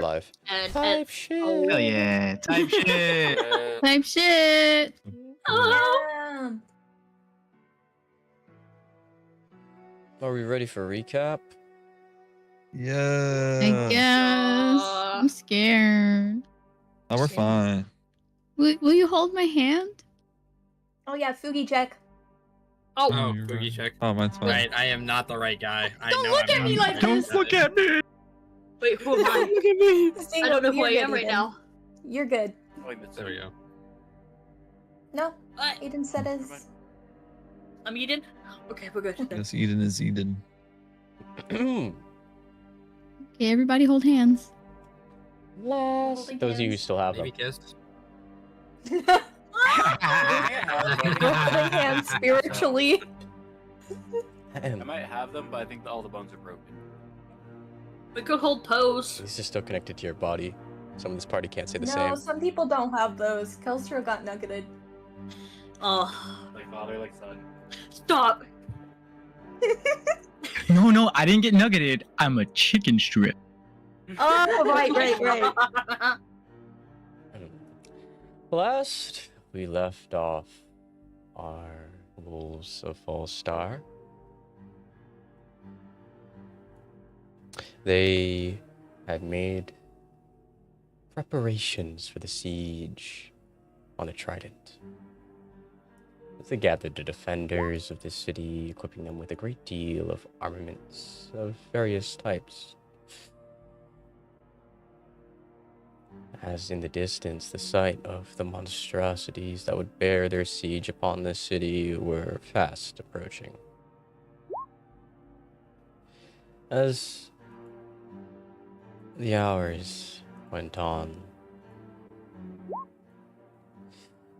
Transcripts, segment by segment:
alive. And Type shit. oh. Hell yeah, type shit. Type shit. Oh. Are we ready for recap? Yeah. I guess. I'm scared. Oh, we're fine. Will you hold my hand? Oh yeah, Fugi check. Oh, you're boogie right. check. Oh, mine's fine. Right, I am not the right guy. Don't look at me like this. Don't look at me. Wait, who am I? Look at me. I don't know who I You're am good, right Eden. now. You're good. There we go. No, What? Eden said his. I'm Eden? Okay, we're good. Yes, Eden is Eden. Okay, everybody hold hands. Holding Those of you who hands. still have Maybe them. kiss. Holding hands spiritually. I might have them, but I think all the bones are broken. We could hold pose. These are still connected to your body. Some of this party can't say the No, same. some people don't have those. Kelstro got nuggeted. Oh, Like father, like son. stop. No, I didn't get nuggeted. I'm a chicken strip. Oh, right. Last, we left off our Wolves of Fall Star. They had made preparations for the siege on the Trident. As they gathered the defenders of the city, equipping them with a great deal of armaments of various types. As in the distance, the sight of the monstrosities that would bear their siege upon the city were fast approaching. As the hours went on,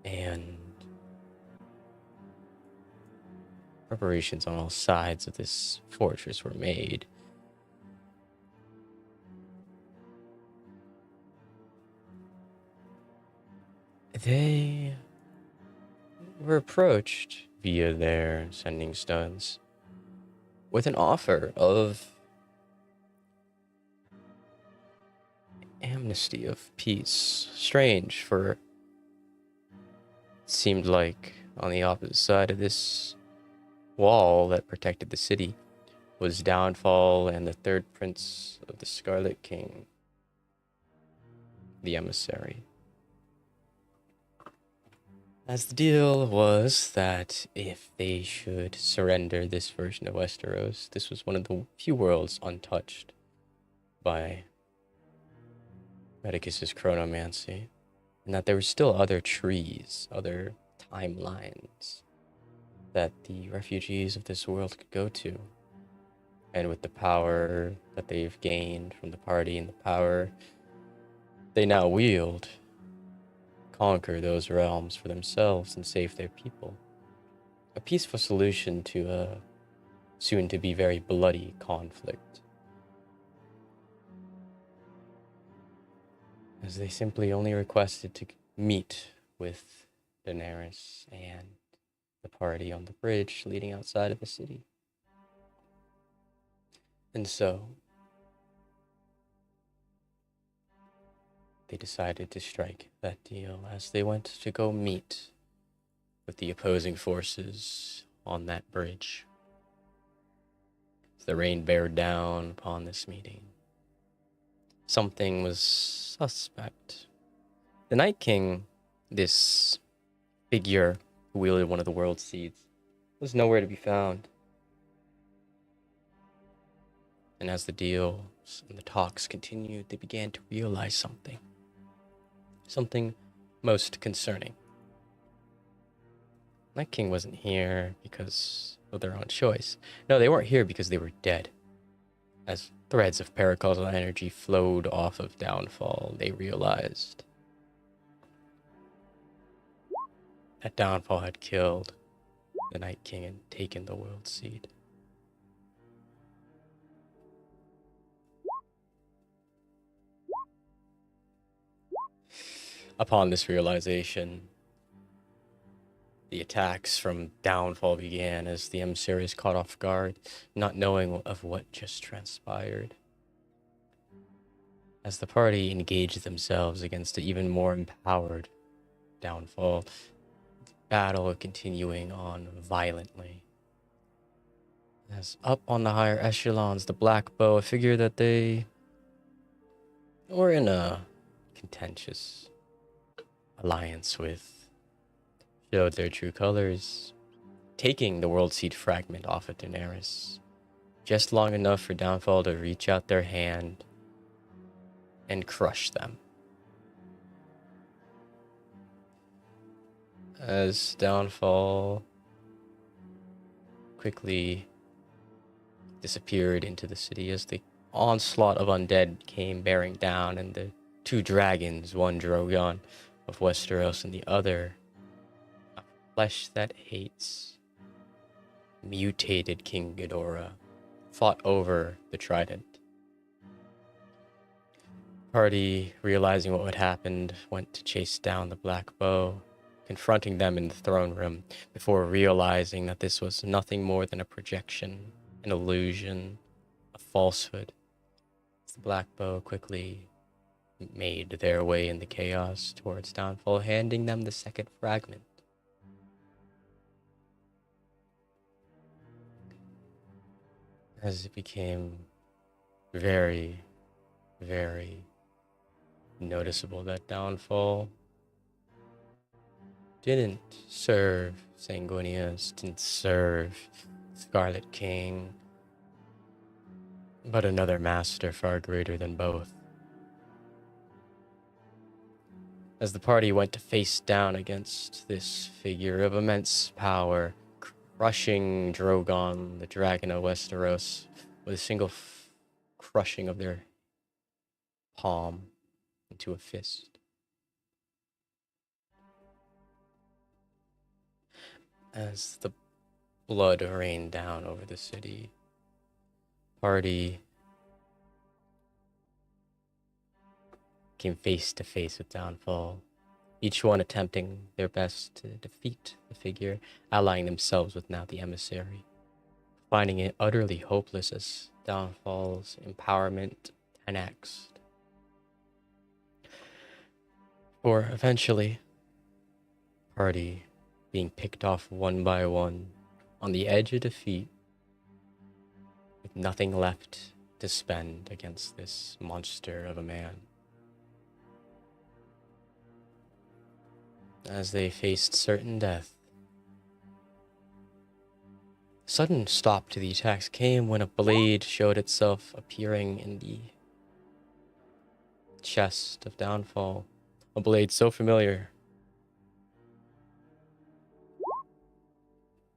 and preparations on all sides of this fortress were made, they were approached via their sending stones with an offer of amnesty, of peace. Strange, for it seemed like on the opposite side of this wall that protected the city was Downfall and the third prince of the Scarlet King, the emissary. As the deal was that if they should surrender this version of Westeros, this was one of the few worlds untouched by Medicus's chronomancy, and that there were still other trees, other timelines that the refugees of this world could go to. And with the power that they've gained from the party and the power they now wield, conquer those realms for themselves and save their people. A peaceful solution to a soon-to-be very bloody conflict. As they simply only requested to meet with Daenerys and the party on the bridge leading outside of the city. And so, they decided to strike that deal as they went to go meet with the opposing forces on that bridge. As the rain bared down upon this meeting, something was suspect. The Night King, this figure who wielded one of the world seeds, was nowhere to be found. And as the deals and the talks continued, they began to realize something. Something most concerning. Night King wasn't here because of their own choice. No, they weren't here because they were dead. As threads of paracausal energy flowed off of Downfall, they realized that Downfall had killed the Night King and taken the World Seed. Upon this realization, the attacks from Downfall began as the emissaries caught off guard, not knowing of what just transpired. As the party engaged themselves against an even more empowered downfall, battle continuing on violently. As up on the higher echelons, the Black Bow, a figure that they were in a contentious alliance with, showed their true colors, taking the World Seed fragment off of Daenerys, just long enough for Downfall to reach out their hand and crush them. As Downfall quickly disappeared into the city as the onslaught of undead came bearing down, and the two dragons, one Drogon of Westeros and the other a flesh that hates, mutated King Ghidorah, fought over the trident. Party, realizing what had happened, went to chase down the Black Bow, confronting them in the throne room before realizing that this was nothing more than a projection, an illusion, a falsehood. The Black Bow quickly made their way in the chaos towards Downfall, handing them the second fragment. As it became very, very noticeable that Downfall didn't serve Sanguinius, didn't serve Scarlet King, but another master far greater than both. As the party went to face down against this figure of immense power, crushing Drogon, the dragon of Westeros, with a single crushing of their palm into a fist. As the blood rained down over the city, party came face to face with Downfall, each one attempting their best to defeat the figure, allying themselves with now the emissary, finding it utterly hopeless as Downfall's empowerment 10x'd. For eventually, party being picked off one by one on the edge of defeat, with nothing left to spend against this monster of a man. As they faced certain death, a sudden stop to the attacks came when a blade showed itself appearing in the chest of Downfall. A blade so familiar.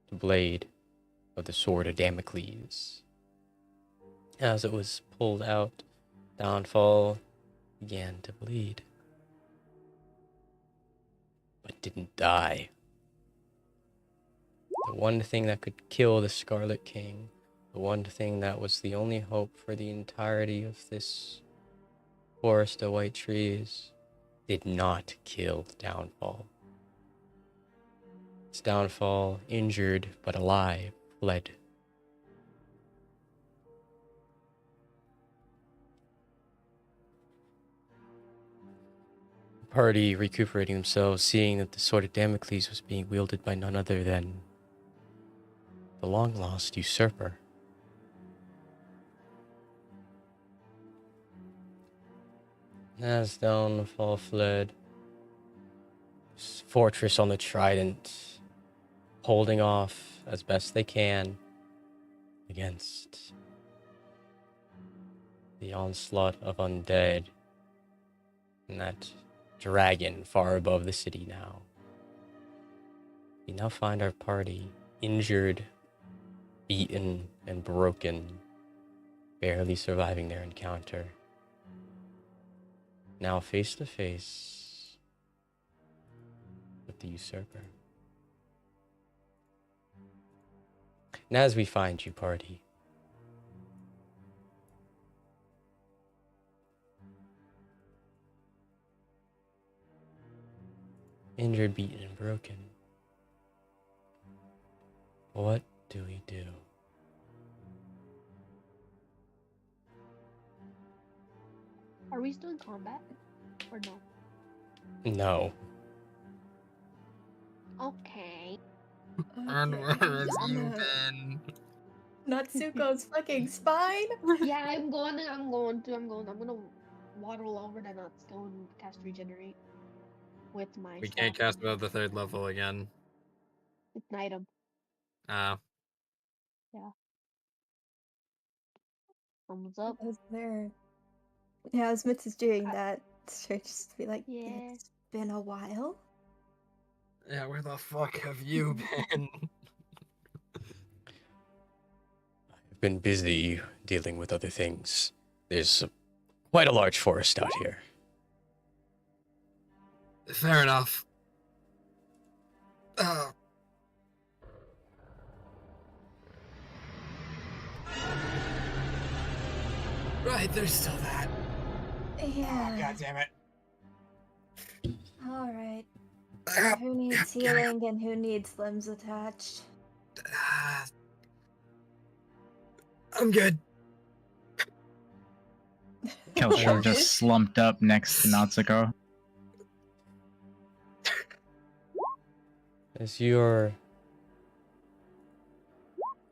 The blade of the sword of Damocles. As it was pulled out, Downfall began to bleed, but didn't die. The one thing that could kill the Scarlet King, the one thing that was the only hope for the entirety of this forest of white trees, did not kill Downfall. Its Downfall, injured but alive, fled. The party recuperating themselves, seeing that the sword of Damocles was being wielded by none other than the long-lost usurper. As Downfall fled, this fortress on the Trident, holding off as best they can against the onslaught of undead and that dragon far above the city now. We now find our party injured, beaten, and broken, barely surviving their encounter. Now face to face with the usurper. And as we find you, party, injured, beaten, and broken, what do we do? Are we still in combat? Or no? No. Okay. And where have you been? Natsuko's fucking spine. Yeah, I'm gonna waddle over to Natsuko and cast regenerate with my We staff. can't cast above the 3rd level again. It's an item. Ah. Yeah. Thumbs up. As there. Yeah, as Mitz is doing that, Straight just be like, Yeah. it's been a while. Yeah, where the fuck have you been? I've been busy dealing with other things. There's quite a large forest out here. Fair enough. Right, there's still that. Yeah. God damn it. Alright. Ah, Who needs get it. healing and who needs limbs attached? I'm good. Kelshiro just slumped up next to Natsuko. As you're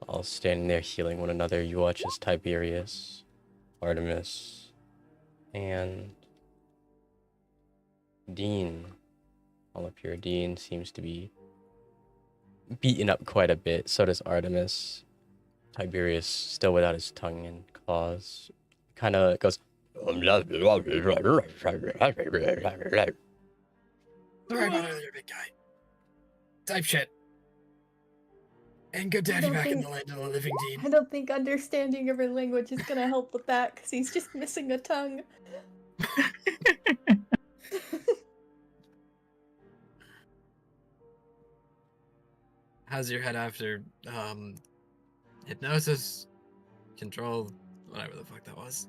all standing there healing one another, you watch as Tiberius, Artemis, and Dean all up here. Dean seems to be beaten up quite a bit. So does Artemis. Tiberius, still without his tongue and claws, kind of goes. Sorry about earlier, big guy. Type shit. And good to have you back in the land of the living, Dean. I don't think understanding every language is gonna help with that, because he's just missing a tongue. How's your head after, hypnosis, control, whatever the fuck that was?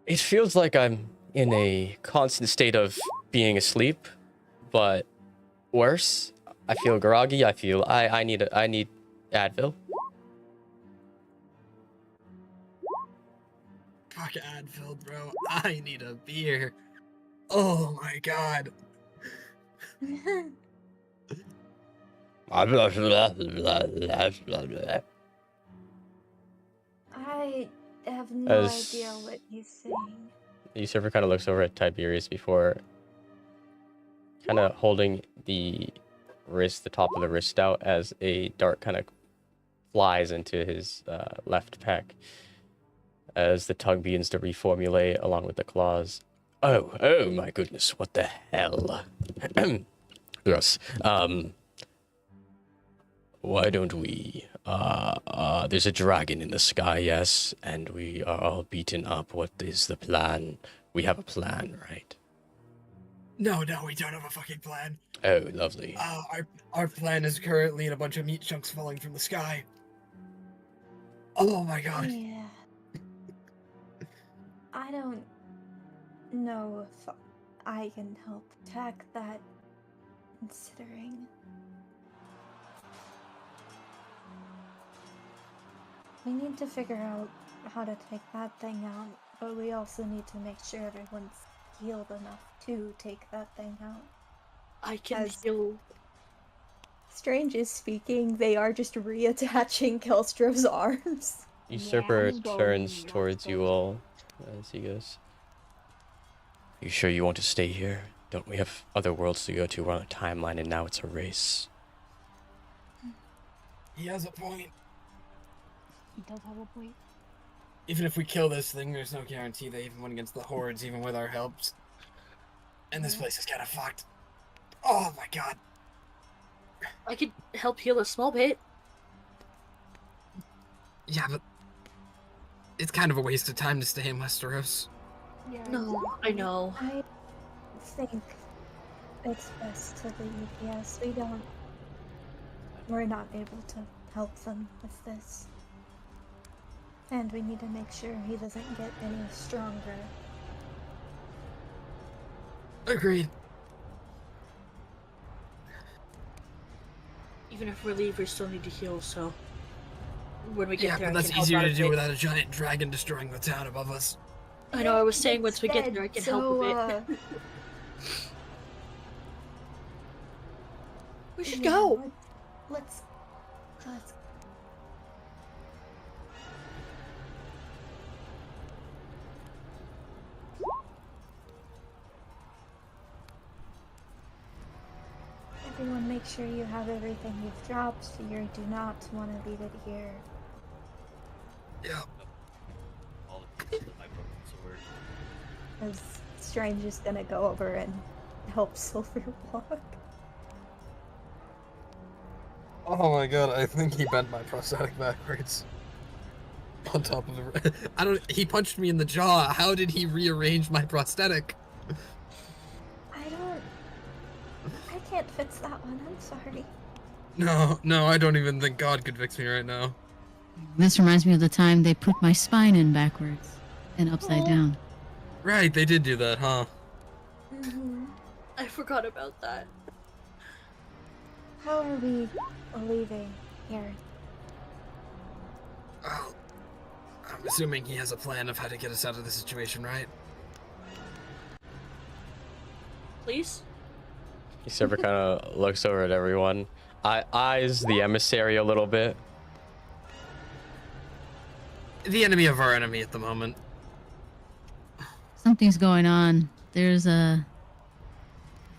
It feels like I'm in a constant state of being asleep, but worse. I feel groggy. I feel I need Advil. Fuck Advil, bro. I need a beer. Oh my god. I have no As- idea what he's saying. The usurper kind of looks over at Tiberius before kind of holding the top of the wrist out as a dart kind of flies into his left pec as the tongue begins to reformulate along with the claws. Oh my goodness, what the hell? Gross. Why don't we? There's a dragon in the sky, yes, and we are all beaten up. What is the plan? We have a plan, right? No, we don't have a fucking plan. Oh, lovely. Our plan is currently in a bunch of meat chunks falling from the sky. Oh my god. Yeah. I don't know if I can help attack that, considering. We need to figure out how to take that thing out, but we also need to make sure everyone's healed enough to take that thing out. I can As- heal. Strange is speaking, they are just reattaching Kelstro's arms. Usurper I'm going turns nuts, towards you all as he goes. You sure you want to stay here? Don't we have other worlds to go to? We're on a timeline and now it's a race. He has a point. He does have a point. Even if we kill this thing, there's no guarantee they even win against the hordes, even with our helps. And this place is kind of fucked. Oh my god. I could help heal a small bit. Yeah, but it's kind of a waste of time to stay in Westeros. Yeah. No, I know. I think it's best to leave, yes. We're not able to help them with this. And we need to make sure he doesn't get any stronger. Agreed. Even if we leave, we still need to heal, so. when we get Yeah, there, but I that's can help easier out to a do bit. without a giant dragon destroying the town above us. I know, I was saying It's once we get dead, there, I can help a bit. We should yeah, go! Let's. Everyone, make sure you have everything you've dropped. You do not want to leave it here. Yeah. All the pieces of my broken sword. As Strange is gonna go over and help Silver walk. Oh my god, I think he bent my prosthetic backwards. On top of the... he punched me in the jaw. How did he rearrange my prosthetic? I can't fix that one, I'm sorry. No, I don't even think God could fix me right now. This reminds me of the time they put my spine in backwards and upside down. Right, they did do that, huh? I forgot about that. How are we leaving here? Well, I'm assuming he has a plan of how to get us out of the situation, right? Please? Silver kind of looks over at everyone, eyes the emissary a little bit. The enemy of our enemy at the moment. Something's going on. There's a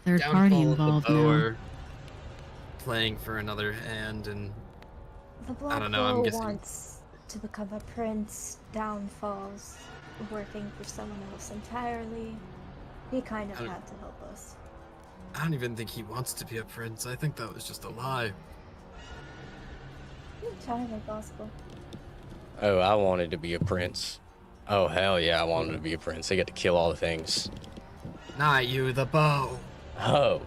third party Downfall of involved the now. Boer playing for another hand, and The Black I don't know, I'm Bull guessing. wants to become a prince. Downfalls working for someone else entirely. He kind of had to help us. I don't even think he wants to be a prince. I think that was just a lie. Entirely possible. Oh, I wanted to be a prince. Oh, hell yeah, I wanted to be a prince. They get to kill all the things. Not you, the bow. Oh.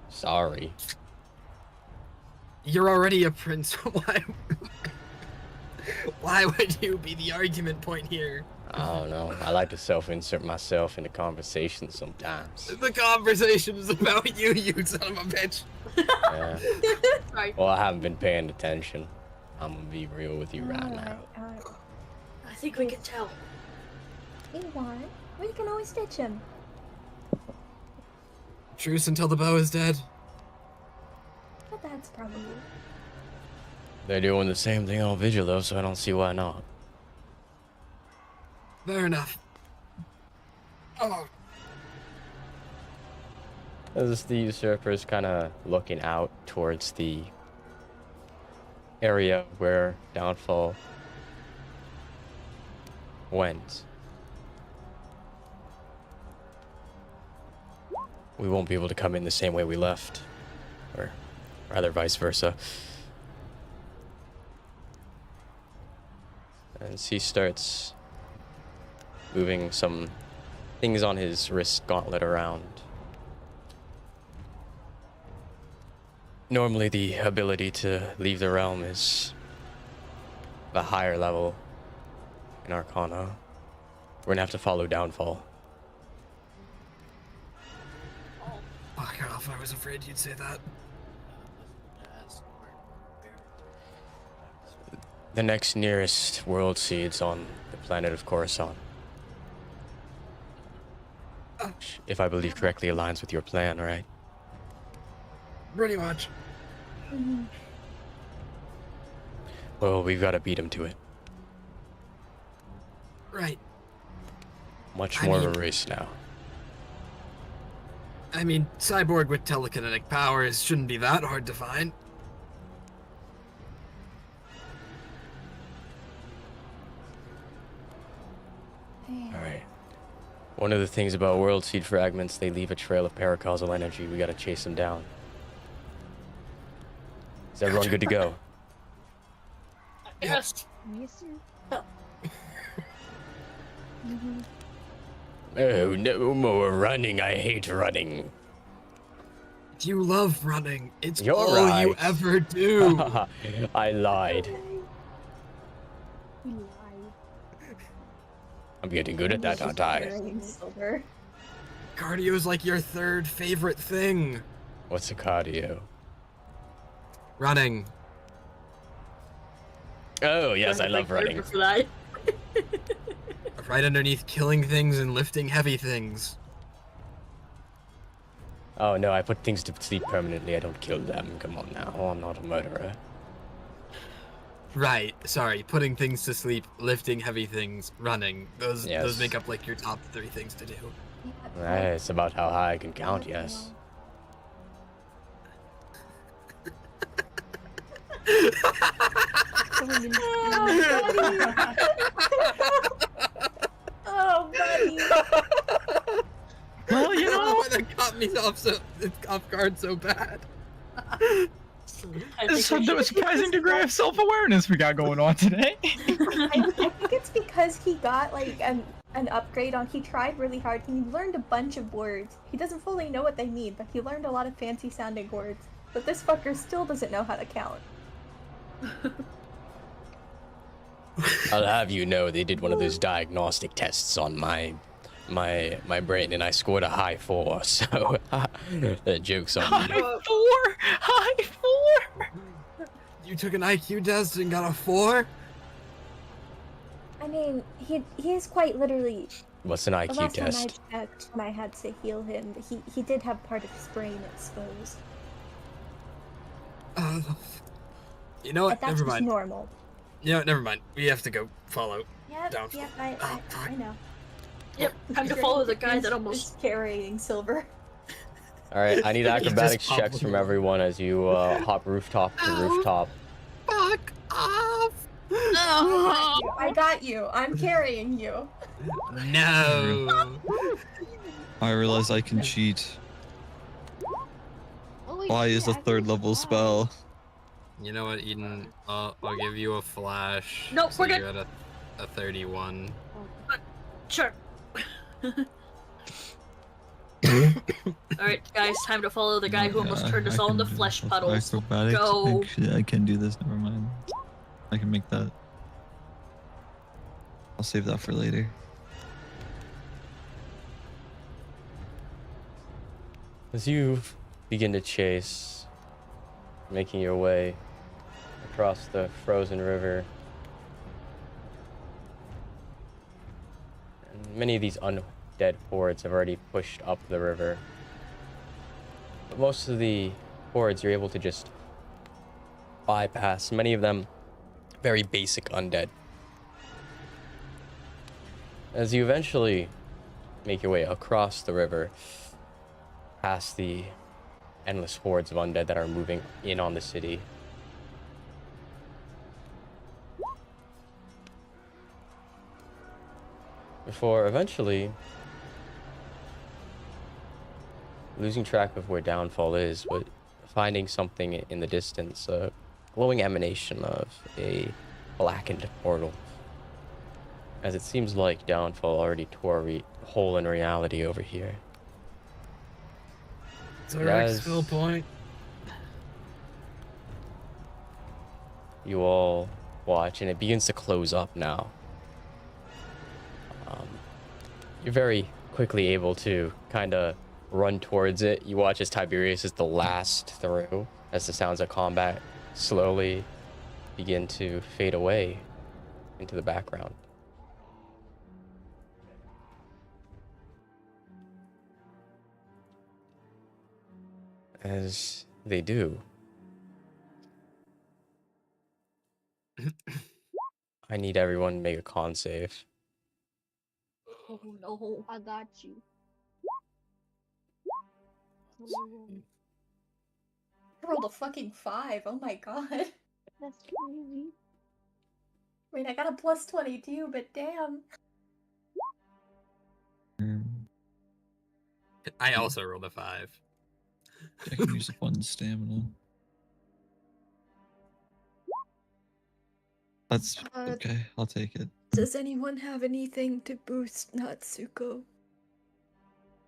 Sorry. You're already a prince. Why would you be the argument point here? I don't know. I like to self-insert myself into conversations sometimes. The conversation is about you, you son of a bitch. Yeah. Sorry. Well, I haven't been paying attention. I'm gonna be real with you right now. Alright. I think we can tell. You want? We can always ditch him. Truce until the bow is dead. But that's probably... They're doing the same thing on Vigil though, so I don't see why not. Fair enough. Oh, As the usurper's kind of looking out towards the area where Downfall went. We won't be able to come in the same way we left. Or rather vice versa. As he starts moving some things on his wrist gauntlet around. Normally the ability to leave the realm is a higher level in Arcana. We're gonna have to follow Downfall. fuck off. I was afraid you'd say that. The next nearest world seed's on the planet of Coruscant. Which, if I believe correctly, aligns with your plan, right? Pretty much. Well, we've got to beat him to it. Right. Much I more of mean- a race now. I mean, cyborg with telekinetic powers shouldn't be that hard to find. Alright. One of the things about world seed fragments, they leave a trail of paracausal energy. We gotta chase them down. Is everyone good to go? Yes. Yes, sir. Oh, no more running. I hate running. You love running. It's You're all you right. ever do. I lied. He lied. I'm getting good at that, aren't I? Silver. Cardio's like your third favorite thing. What's a cardio? Running. Oh, yes, I have my love running. character For that. Right underneath killing things and lifting heavy things. Oh, no, I put things to sleep permanently. I don't kill them. Come on now. I'm not a murderer. Right, sorry. Putting things to sleep, lifting heavy things, running. Those Yes. make up like your top 3 things to do. Right, it's about how high I can count, yes. Oh, buddy. Well, you know, That caught me off guard so bad. it's a surprising degree of self-awareness we got going on today. I think it's because he got like an upgrade on. He tried really hard. He learned a bunch of words. He doesn't fully know what they mean, but he learned a lot of fancy sounding words. But this fucker still doesn't know how to count. I'll have you know they did one of those diagnostic tests on my brain, and I scored a high 4. So the joke's on me. High 4. You took an IQ test and got a 4? I mean, he is quite literally. What's an The IQ last test? time I checked, when I had to heal him, he did have part of his brain exposed. You know what? But that's Never just mind. normal. You know what? Never mind. We have to go follow. Yep, Down. yep, Oh, fuck. I know. Yep, time to follow the guy that almost. is carrying Silver. All right, I need acrobatics just checks from pop- everyone as you hop rooftop to rooftop. Fuck off! I got you. I'm carrying you. No. I realize I can cheat. Oh, wait, Why is a yeah, I can 3rd level fly. spell? You know what, Eden? I'll give you a flash. Nope, so we're you're at a 31. Sure. Alright, guys, time to follow the guy who almost turned us all into flesh puddles. Acrobatics. Go. Actually, I can do this. Never mind. I can make that. I'll save that for later. As you begin to chase, making your way across the frozen river, and many of these undead hordes have already pushed up the river. But most of the hordes you're able to just bypass, many of them very basic undead. As you eventually make your way across the river, past the endless hordes of undead that are moving in on the city, before eventually losing track of where Downfall is, but finding something in the distance, a glowing emanation of a blackened portal. As it seems like Downfall already tore a hole in reality over here. It's alright, Yes. Spill Point. You all watch, and it begins to close up now. You're very quickly able to kind of run towards it. You watch as Tiberius is the last through, as the sounds of combat slowly begin to fade away into the background. As they do, I need everyone to make a con save. Oh no. I got you. I rolled a fucking 5. Oh my god. That's crazy. I mean, I got a plus 22, but damn. I also rolled a 5. I can use 1 stamina. That's okay. I'll take it. Does anyone have anything to boost Natsuko?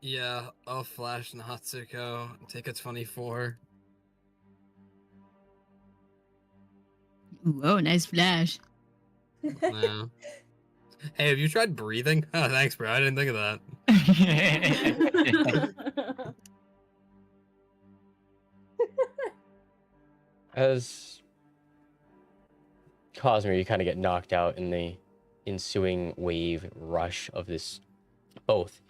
Yeah, I'll flash Natsuko. Take a 24. Whoa, nice flash. No. Hey, have you tried breathing? Oh, thanks, bro. I didn't think of that. As Cosmere, you kind of get knocked out in the ensuing wave rush of this both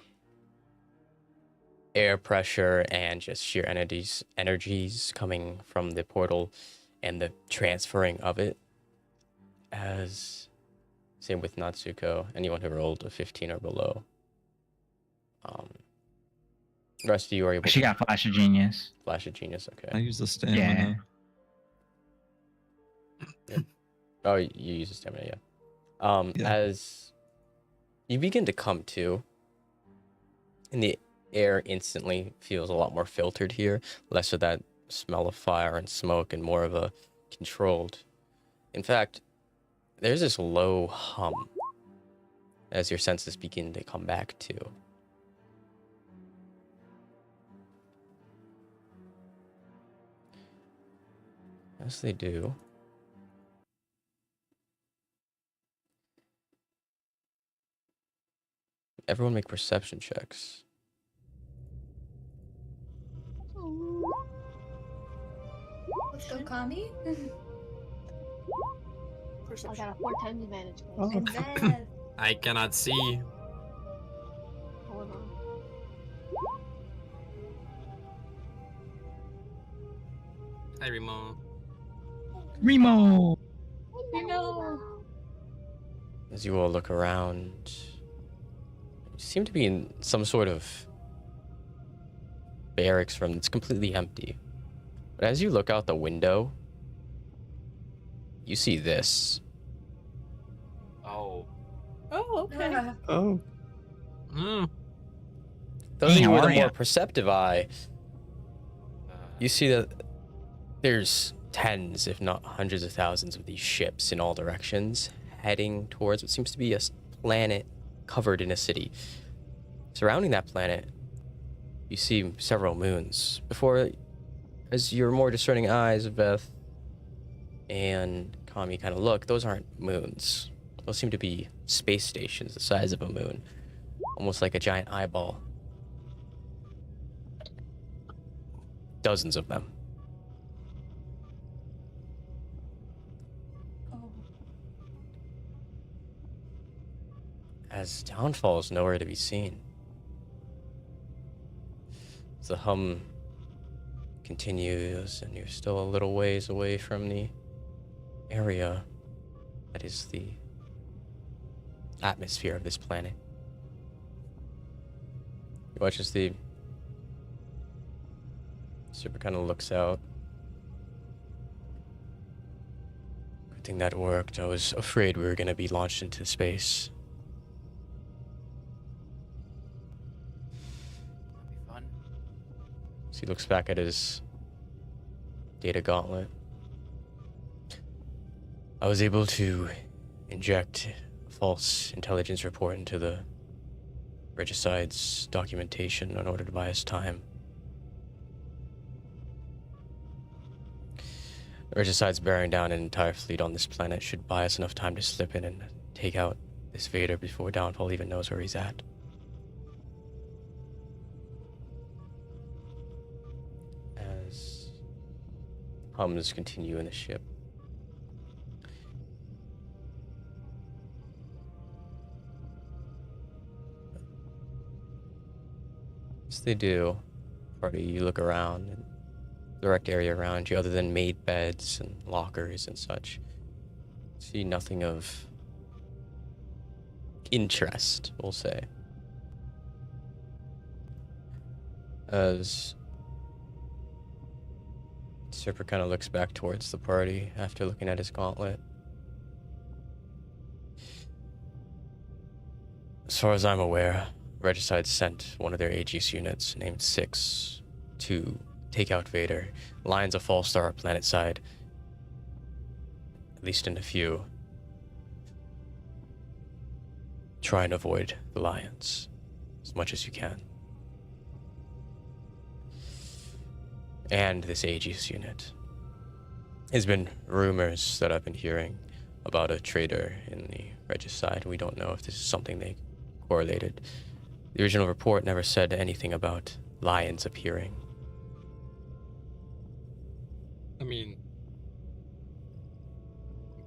air pressure and just sheer energies coming from the portal and the transferring of it. As same with Natsuko, anyone who rolled a 15 or below. The rest of you are able She to got Flash of Genius. Flash of Genius, I okay. use the stamina. Oh, you use the stamina, yeah. Yeah. As you begin to come to, and the air instantly feels a lot more filtered here, less of that smell of fire and smoke and more of a controlled. In fact, there's this low hum as your senses begin to come back to. As they do, everyone make perception checks. Let's go, Kami. I got a 4 times advantage. Oh. Guys. And then I cannot see. Hold on. Hi, Remo. Remo! As you all look around, you seem to be in some sort of barracks room that's completely empty. But as you look out the window, you see this. Oh. Oh, okay. Oh. Hmm. Those of Hey, you how with a are more ya? perceptive eye, you see that there's tens, if not hundreds of thousands of these ships in all directions heading towards what seems to be a planet covered in a city. Surrounding that planet, you see several moons. Before, as your more discerning eyes, Beth and Kami kind of look, those aren't moons. Those seem to be space stations the size of a moon, almost like a giant eyeball. Dozens of them. As downfall is nowhere to be seen. As the hum continues and you're still a little ways away from the area that is the atmosphere of this planet. You watch as the Super kind of looks out. Good thing that worked. I was afraid we were going to be launched into space. That'd be fun. So he looks back at his data gauntlet. I was able to inject a false intelligence report into the Regicide's documentation in order to buy us time. The Regicide's bearing down an entire fleet on this planet should buy us enough time to slip in and take out this Vader before Downfall even knows where he's at. As hums continue in the ship, as they do, party, you look around and direct area around you other than made beds and lockers and such. See nothing of interest, we'll say. As Super kind of looks back towards the party after looking at his gauntlet. As far as I'm aware, Regicide sent one of their Aegis units named 6 to take out Vader. Lines of false star planet side. At least in a few. Try and avoid the Lions as much as you can. And this Aegis unit. There's been rumors that I've been hearing about a traitor in the Regicide. We don't know if this is something they correlated. The original report never said anything about Lions appearing. I mean,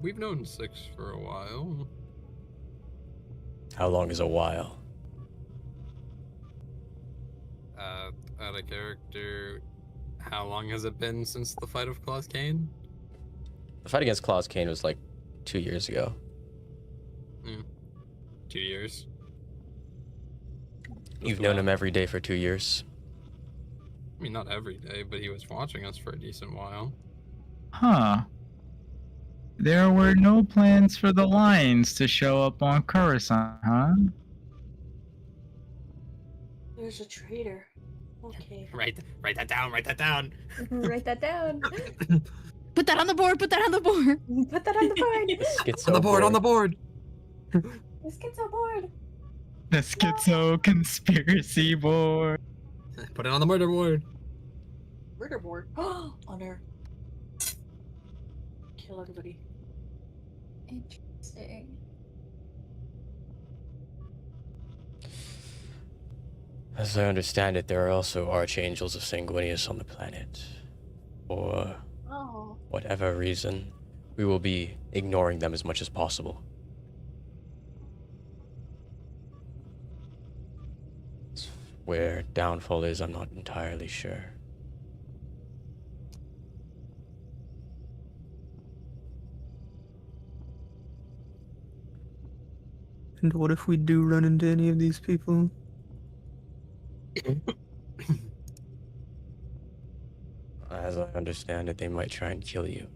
we've known Six for a while. How long is a while? Out of character, how long has it been since the fight of Claus Kane? The fight against Claus Kane was like 2 years ago. 2 years. You've known him every day for 2 years. I mean, not every day, but he was watching us for a decent while. Huh. There were no plans for the Lions to show up on Coruscant, huh? There's a traitor. Okay. Write that down. Write that down. Write that down. Put that on the board. Put that on the board. Put that on the board. Schizo On the board. On the board. The schizo board. The schizo conspiracy board. Put it on the murder board. Murder board. Honor. Kill everybody. Interesting. As I understand it, there are also archangels of Sanguinius on the planet. For Oh. whatever reason, we will be ignoring them as much as possible. Where downfall is, I'm not entirely sure. And what if we do run into any of these people? As I understand it, they might try and kill you.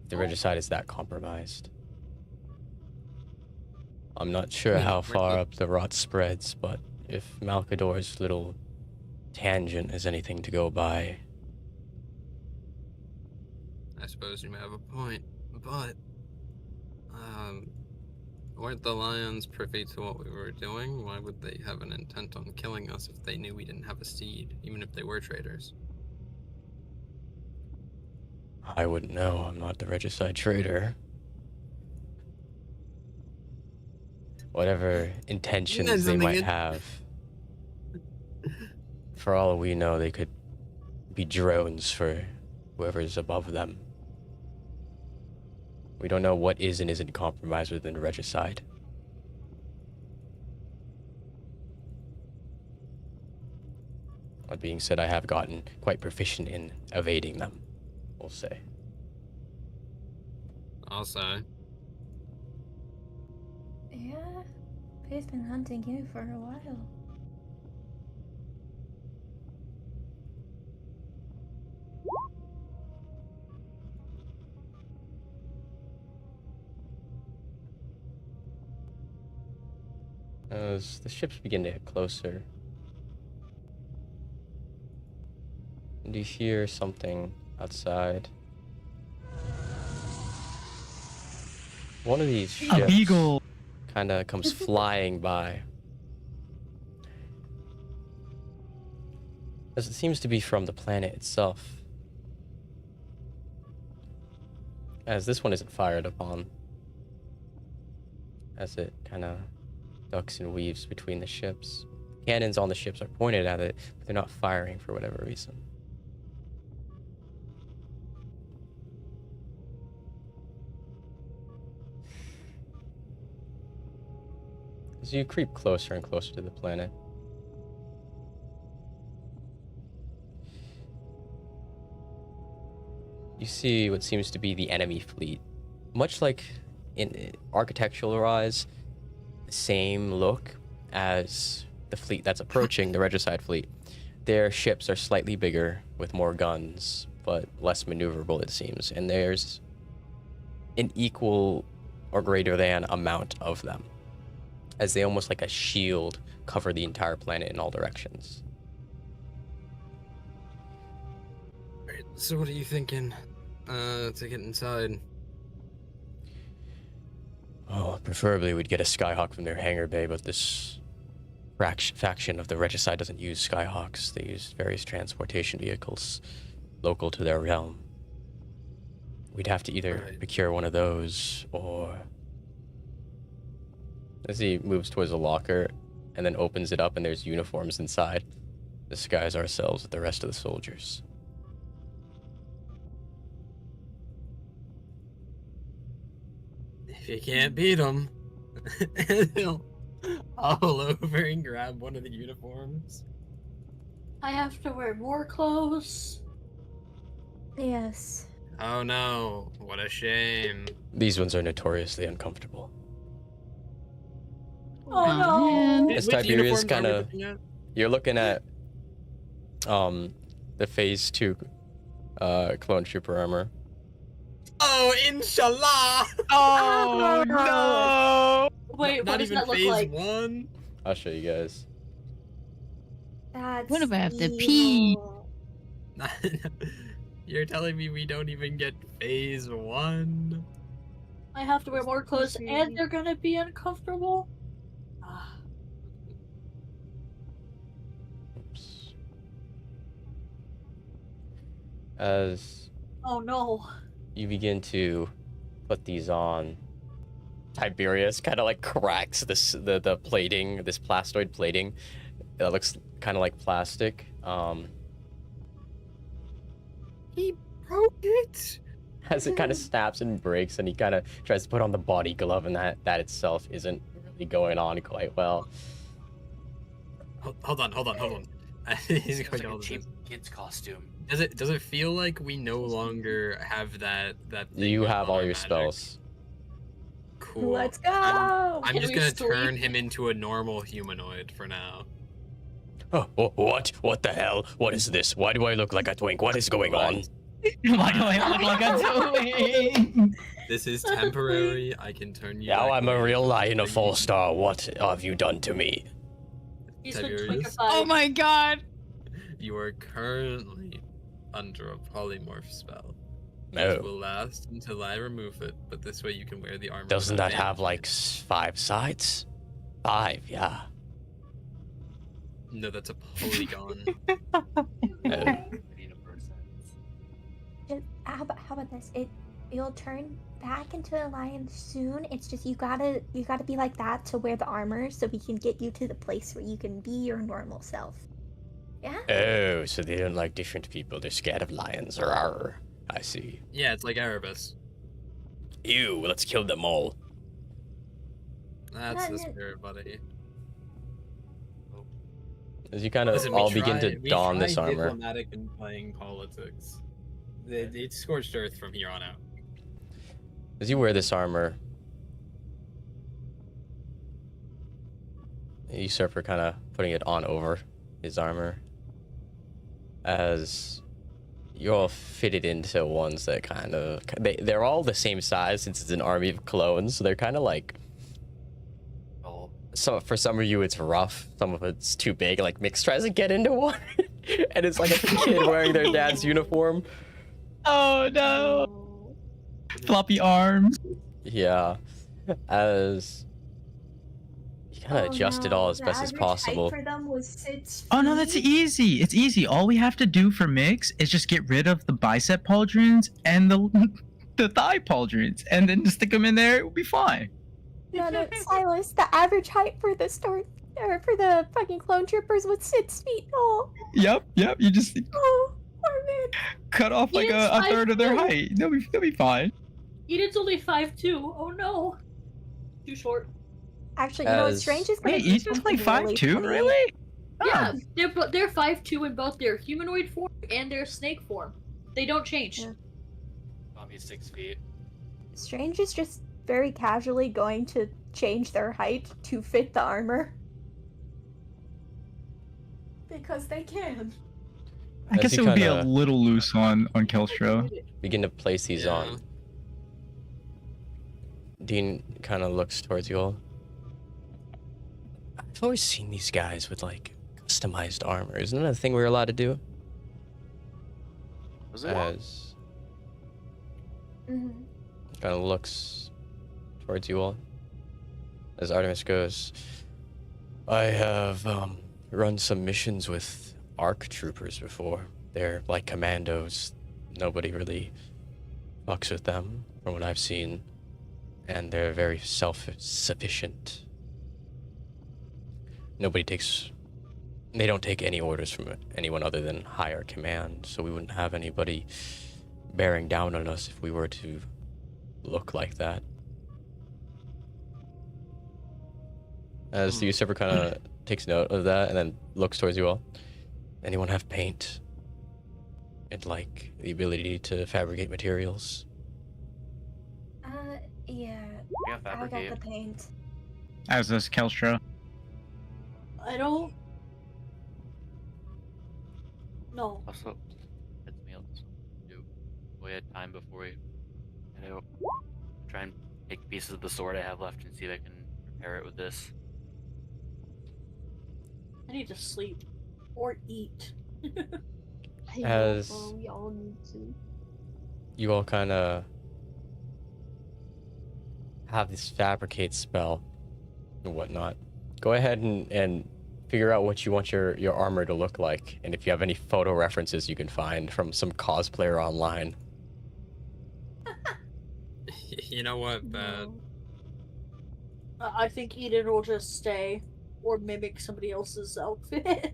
The regicide is that compromised. I'm not sure how far up the rot spreads, but if Malcador's little tangent is anything to go by, I suppose you may have a point, but weren't the Lions privy to what we were doing? Why would they have an intent on killing us if they knew we didn't have a seed, even if they were traitors? I wouldn't know. I'm not the regicide traitor. Whatever intentions they might have, for all we know, they could be drones for whoever's above them. We don't know what is and isn't compromised within the regicide. That being said, I have gotten quite proficient in evading them, we'll say. I'll say. Yeah, Faye's been hunting you for a while. As the ships begin to get closer, and you hear something outside. One of these A ships beagle. kind of comes flying by. As it seems to be from the planet itself. As this one isn't fired upon. As it kind of ducks and weaves between the ships. Cannons on the ships are pointed at it, but they're not firing for whatever reason. As you creep closer and closer to the planet, you see what seems to be the enemy fleet. Much like in architectural-wise, the same look as the fleet that's approaching the regicide fleet. Their ships are slightly bigger with more guns, but less maneuverable, it seems. And there's an equal or greater than amount of them, as they almost like a shield cover the entire planet in all directions. Alright, so what are you thinking to get inside? Oh, preferably we'd get a Skyhawk from their hangar bay, but this faction of the regicide doesn't use Skyhawks. They use various transportation vehicles local to their realm. We'd have to either procure one of those, or... As he moves towards a locker and then opens it up and there's uniforms inside, disguise ourselves with the rest of the soldiers. you can't beat him. And he'll haul over and grab one of the uniforms. I have to wear more clothes. Yes. Oh no, what a shame. These ones are notoriously uncomfortable. Oh Oh, no. man. As Which Tiberius uniforms are we kind of, looking at? you're looking at the phase 2 clone trooper armor. Oh, inshallah! Oh no! Wait, what Not does even that look phase like? 1. I'll show you guys. That's What if I have to pee? evil. You're telling me we don't even get phase 1? I have to wear more clothes Crazy. and they're gonna be uncomfortable? Ah. Oops. As Oh no. you begin to put these on, Tiberius kind of like cracks the plating, this plastoid plating that looks kind of like plastic. He broke it! As it kind of snaps and breaks, and he kind of tries to put on the body glove, and that itself isn't really going on quite well. Hold on. He's It's going like all a this. cheap kid's costume. Does it feel like we no longer have that thing You with have all other your magic? spells. Cool. Let's go! I'm Can just we gonna sleep? turn him into a normal humanoid for now. Oh, what? What the hell? What is this? Why do I look like a twink? What is going on? Why do I look like a twink? This is temporary. I can turn you. Now back I'm a into real lion, a twink. 4-star. What have you done to me? He's been Tiberius? twinkified. Oh my god! You are currently under a polymorph spell. No. It will last until I remove it, but this way you can wear the armor. Doesn't without that have damaging like it. 5 sides? 5, yeah. No, that's a polygon. How about this? You'll turn back into a lion soon. It's just you gotta be like that to wear the armor so we can get you to the place where you can be your normal self. Yeah? Oh, so they don't like different people. They're scared of lions. Rawr. I see. Yeah, it's like Erebus. Ew, let's kill them all. That's the Yeah. spirit, buddy. As you kind of Listen, we all begin try- to we don try this armor. Diplomatic and playing politics. It's scorched earth from here on out. As you wear this armor, Usurper kind of putting it on over his armor. As you're all fitted into ones that kind of... They're all the same size since it's an army of clones, so they're kind of like... So for some of you it's rough, some of it's too big. Like Mix tries to get into one, and it's like a kid wearing their dad's uniform. Oh no! Floppy arms. Yeah, as you kind of adjust it all as best as possible. For them was 6 Oh no, that's feet. easy. It's easy. All we have to do for Mix is just get rid of the bicep pauldrons and the thigh pauldrons, and then just stick them in there. It will be fine. No, Silas, the average height for the for the fucking clone troopers was 6 feet tall. Yep. You just Oh, poor man. cut off like Yes, a third of their 5'2". height. They'll be fine. Eden's only 5'2". Oh no. Too short. Actually, you know what's As- strange is gonna Wait, do Eden's something like really 5'2", funny. really? Yeah, Oh. they're 5'2" in both their humanoid form and their snake form. They don't change. Yeah. Mommy 6 feet. Strange is just very casually going to change their height to fit the armor. Because they can. I As guess you it would be a kinda- little loose on Kelstro. Begin to place these Yeah. on. Dean kind of looks towards you all. I've always seen these guys with like customized armor. Isn't that a thing we're allowed to do? Was it? As Mm-hmm. kind of looks towards you all. As Artemis goes, I have run some missions with ARC troopers before. They're like commandos. Nobody really fucks with them, from what I've seen. And they're very self-sufficient. They don't take any orders from anyone other than higher command, so we wouldn't have anybody bearing down on us if we were to look like that. As the usurper kind of takes note of that and then looks towards you all. Anyone have paint? And like the ability to fabricate materials? Yeah. Yeah, I got fabricate. the paint. As does Kelstra. I don't. No. Also, that's me. Also, do we had time before we head out. Try and take pieces of the sword I have left and see if I can repair it with this. I need to sleep or eat. I As- know, we all need to. You all kind of have this fabricate spell and whatnot. Go ahead and figure out what you want your armor to look like, and if you have any photo references you can find from some cosplayer online. You know what? No. I think Eden will just stay or mimic somebody else's outfit.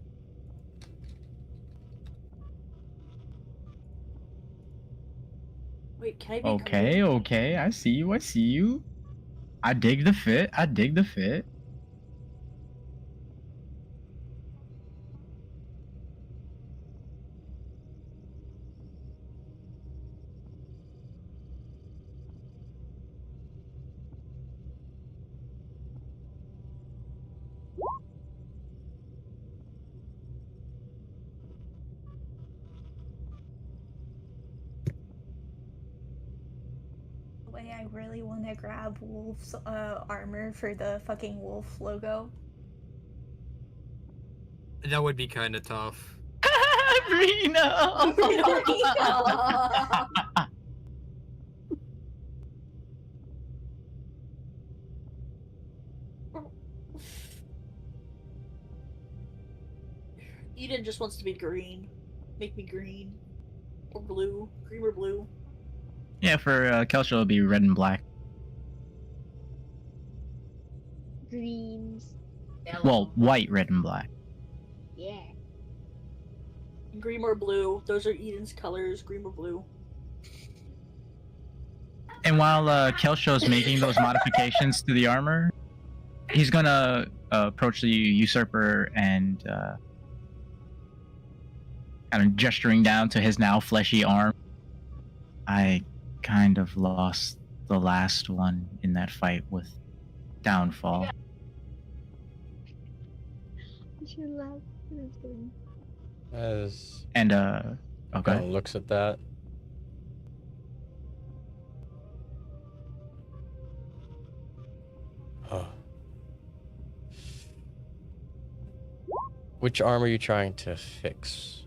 Wait, can I be Okay, okay. I see you. I see you. I dig the fit. I dig the fit. The way I really want to grab Wolf's armor for the fucking Wolf logo. That would be kind of tough. Reno! Eden just wants to be green. Make me green. Or blue. Green or blue. Yeah, for Kelstra it'll be red and black. Greens. Well, white, red, and black. Yeah. Green or blue. Those are Eden's colors. Green or blue. And while Kelsho's making those modifications to the armor, he's gonna approach the usurper and kind of gesturing down to his now fleshy arm. I kind of lost the last one in that fight with Downfall. I should laugh. That's funny. As And kind okay. of looks at that. Huh. Which arm are you trying to fix?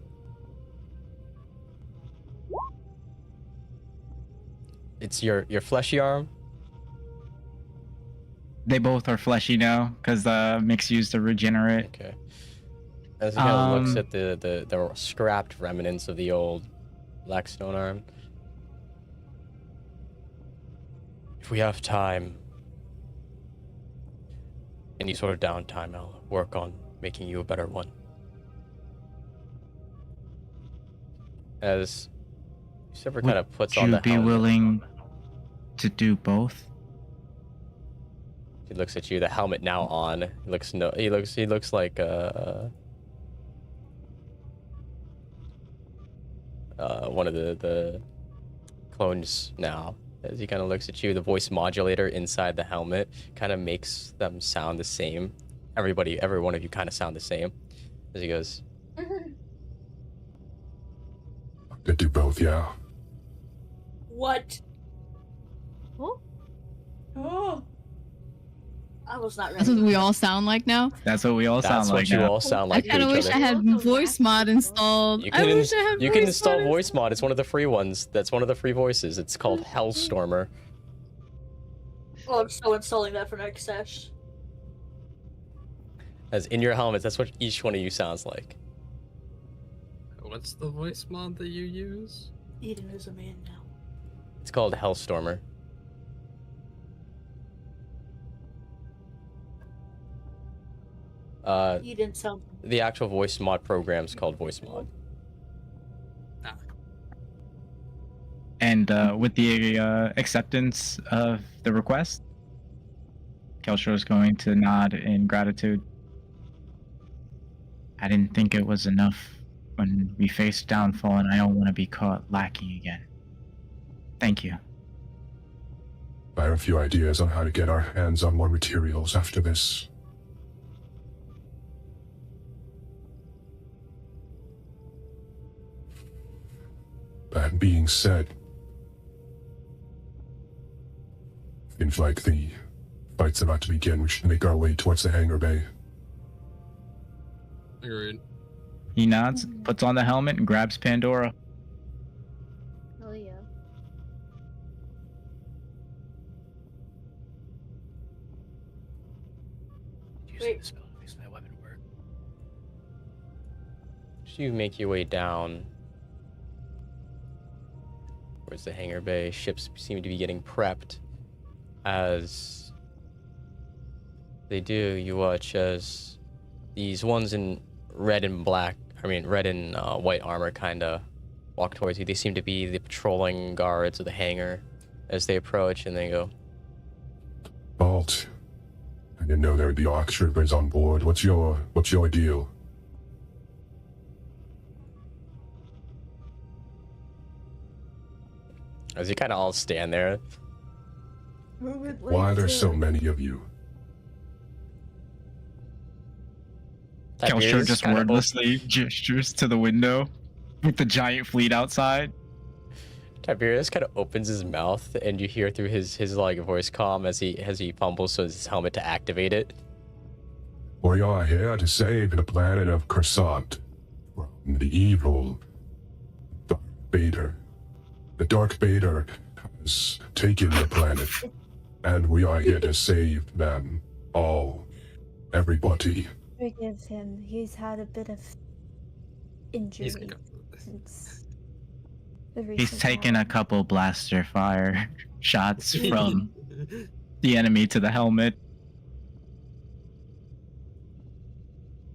It's your fleshy arm? They both are fleshy now because Mix used to regenerate. Okay. As he kind of looks at the scrapped remnants of the old Blackstone arm. If we have time, any sort of downtime, I'll work on making you a better one. As Silver kind of puts on the Would you be helmet. willing to do both? He looks at you, the helmet now on. He looks like one of the clones now. As he kind of looks at you, the voice modulator inside the helmet kind of makes them sound the same. Every one of you kind of sound the same. As he goes, Could do both, yeah. What? Huh? Oh. I was not That's what ready. we all sound like now. That's what we all sound that's like what you now. all sound I like to kind of each wish other. I had voice mod installed. You I can, wish I had you can voice install mod voice mod. It's one of the free ones. That's one of the free voices. It's called Hellstormer. Oh, I'm still installing that for next sesh. As in your helmets, that's what each one of you sounds like. What's the voice mod that you use? Eden is a man now. It's called Hellstormer. Eden sounds. The actual voice mod program is called voice mod. And with the acceptance of the request, Kelshro is going to nod in gratitude. I didn't think it was enough when we faced downfall, and I don't want to be caught lacking again. Thank you. I have a few ideas on how to get our hands on more materials after this. That being said, seems like the fight's about to begin. We should make our way towards the hangar bay. Agreed. He nods, puts on the helmet, and grabs Pandora. Hell yeah. Using the spell makes my weapon work. So you make your way down towards the hangar bay. Ships seem to be getting prepped. As they do, you watch as these ones in red and white armor kind of walk towards you. They seem to be the patrolling guards of the hangar as they approach, and they go, Bolt, I didn't know there would be ARC troopers on board. What's your deal? as you kind of all stand there. Why are there so many of you? Kelshro Tiberius just kinda wordlessly gestures to the window with the giant fleet outside. Tiberius kind of opens his mouth, and you hear through his like voice comm as he fumbles his helmet to activate it. We are here to save the planet of Coruscant from the evil Dark Vader. The Dark Vader has taken the planet, and we are here to save them all. Everybody. Forgive him. He's had a bit of injury He's gonna- since the He's recent taken a war. couple blaster fire shots from the enemy to the helmet.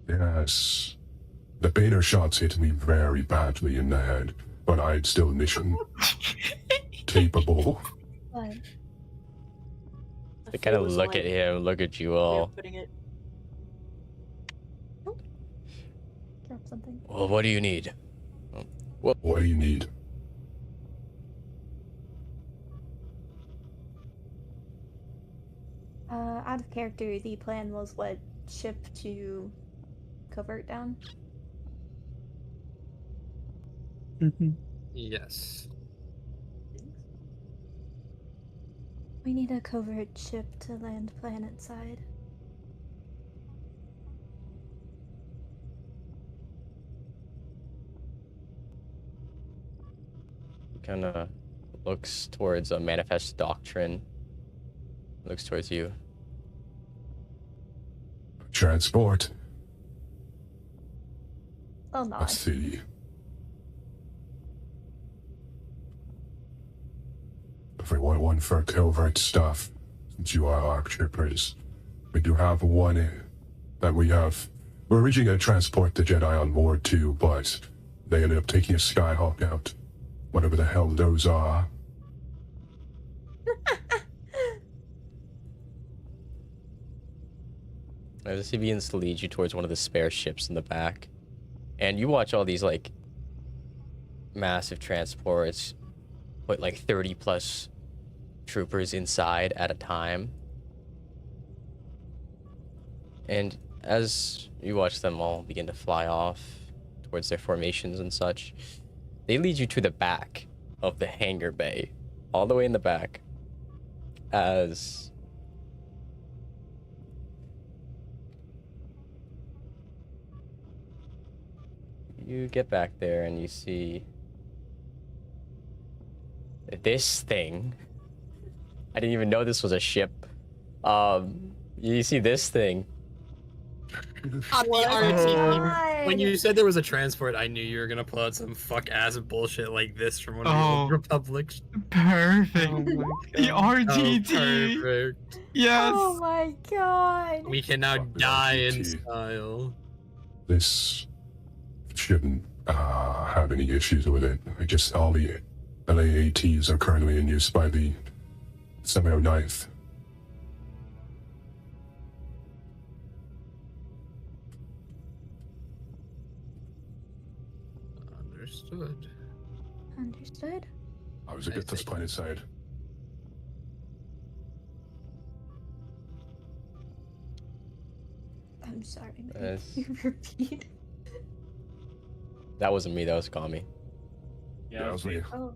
Yes. The Vader shots hit me very badly in the head, but I'd still mission capable. But They kind of Feels look like at him, look at you way of all. putting it. drop something. Well, what do you need? What do you need? Out of character, the plan was what ship to covert down. Yes. We need a covert ship to land planet side. Kind of looks towards a manifest doctrine. Looks towards you. Transport. Oh no. Let's see. If we want one for covert stuff, since you are ARC troopers, we do have one that we have. We're originally going to transport the Jedi on board too, but they ended up taking a Skyhawk out. Whatever the hell those are. As he begins to lead you towards one of the spare ships in the back, and you watch all these like massive transports put like 30 plus troopers inside at a time. And as you watch them all begin to fly off towards their formations and such, they lead you to the back of the hangar bay, all the way in the back, as you get back there and you see this thing. I didn't even know this was a ship. You see this thing. Not the Oh RT. God. When you said there was a transport, I knew you were gonna pull out some fuck ass bullshit like this from one of the Oh. old Republics. Perfect. Oh my The RTT. perfect. Yes. Oh my god. We can now die in RTT. style. This shouldn't have any issues with it. I just all the LAATs are currently in use by the 709th. Understood. Understood. I was to get this planet side. I'm sorry, man. Yes. Can you repeat? That wasn't me, that was Kami. Yeah, that was me. Oh.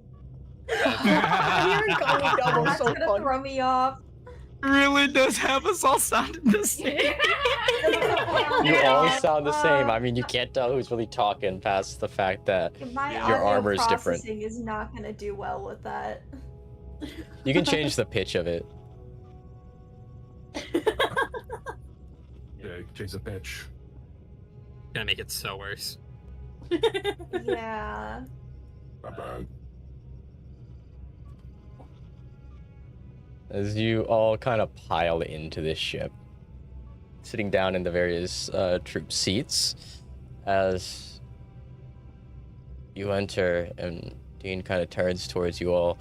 Hearing Kami double That's so gonna fun. throw me off. Really does have us all sounding the same. You all sound the same. I mean, you can't tell who's really talking past the fact that My your audio armor is different. processing is not gonna do well with that. You can change the pitch of it. Yeah, change the pitch. Gonna make it so worse. Yeah. Not bad. As you all kind of pile into this ship, sitting down in the various troop seats, as you enter and Dean kind of turns towards you all.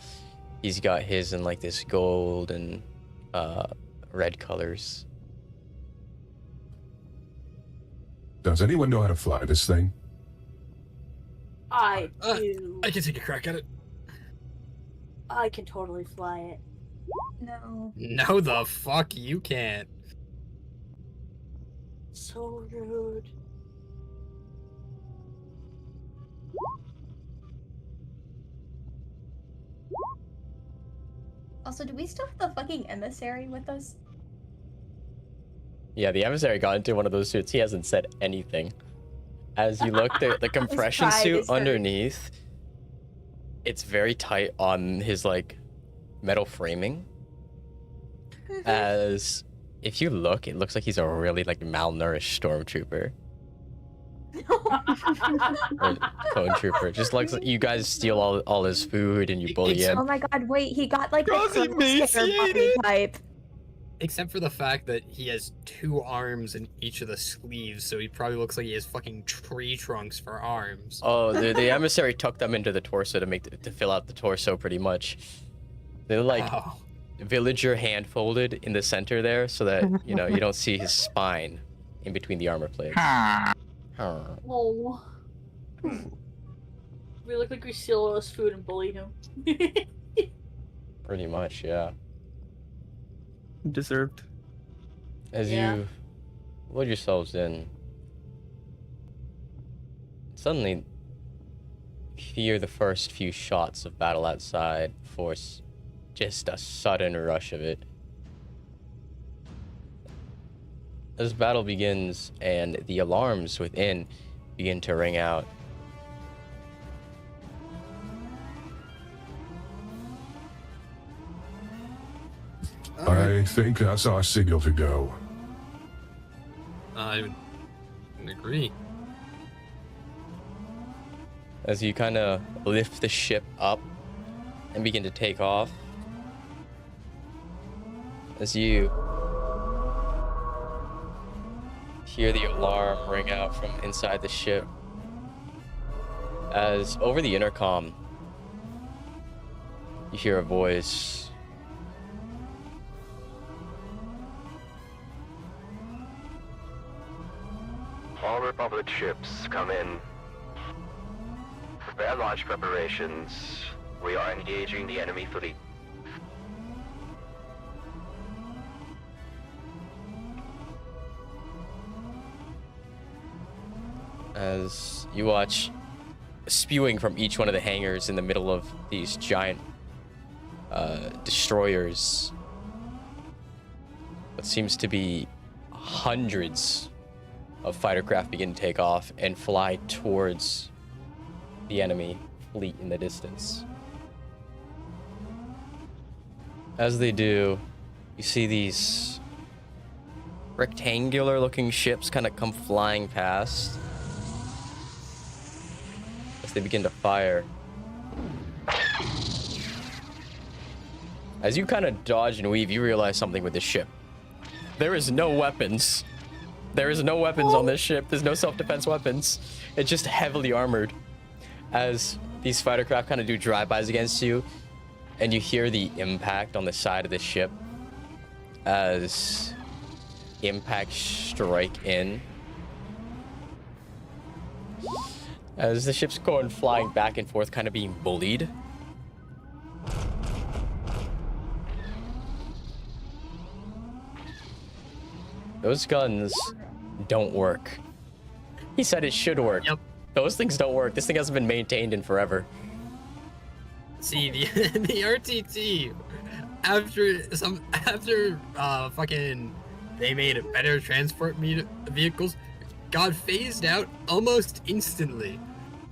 He's got his in like this gold and red colors. Does anyone know how to fly this thing? I do. I can take a crack at it. I can totally fly it. No. No, the fuck you can't. So rude. Also, do we still have the fucking emissary with us? Yeah, the emissary got into one of those suits. He hasn't said anything. As you look, the compression pride suit is hurt. underneath, it's very tight on his like metal framing. As if you look, it looks like he's a really like malnourished stormtrooper. Or clone trooper. Just like you guys steal all his food and you bully Oh him. my god, wait, he got like Because he the crosshair body emaciated. type. Except for the fact that he has 2 arms in each of the sleeves, so he probably looks like he has fucking tree trunks for arms. Oh, the emissary tucked them into the torso to fill out the torso pretty much. They're like Oh. villager hand folded in the center there so that you know you don't see his spine in between the armor plates. Ha. Huh. Oh. We look like we steal all his food and bully him. Pretty much, yeah. Deserved. As Yeah. you load yourselves in, suddenly you hear the first few shots of battle outside force just a sudden rush of it. As battle begins and the alarms within begin to ring out, I think that's our signal to go. I would agree. as you kind of lift the ship up and begin to take off, as you hear the alarm ring out from inside the ship, as over the intercom you hear a voice. All Republic ships come in. Prepare launch preparations. We are engaging the enemy fleet. As you watch spewing from each one of the hangars in the middle of these giant destroyers, what seems to be hundreds of fighter craft begin to take off and fly towards the enemy fleet in the distance. As they do, you see these rectangular looking ships kind of come flying past as they begin to fire. As you kind of dodge and weave, you realize something with this ship. There is no weapons. There is no weapons on this ship. There's no self-defense weapons. It's just heavily armored. As these fighter craft kind of do drive-bys against you, and you hear the impact on the side of the ship as impacts strike in. As the ship's going flying back and forth, kind of being bullied. Those guns don't work. He said it should work. Yep. Those things don't work. This thing hasn't been maintained in forever. See, the RTT, after fucking they made better transport vehicles, got phased out almost instantly.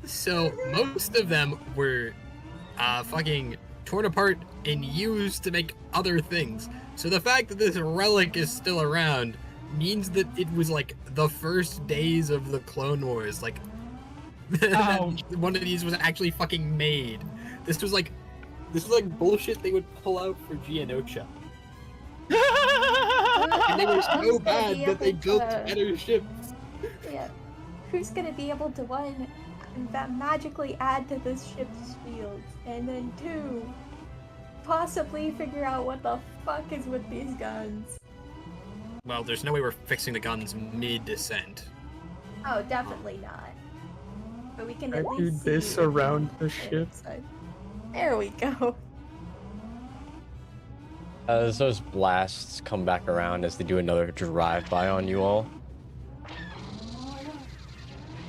So most of them were fucking torn apart and used to make other things. So the fact that this relic is still around means that it was like the first days of the Clone Wars. Like, one of these was actually fucking made. This was like bullshit they would pull out for Geonocha. And they were so bad that they built better ships. Yeah. Who's gonna be able to, one, that magically add to this ship's fields, and then two, possibly figure out what the fuck is with these guns? Well, there's no way we're fixing the guns mid-descent. Oh, definitely not. But we can I at do least this see around the ship. There we go. As those blasts come back around as they do another drive-by on you all.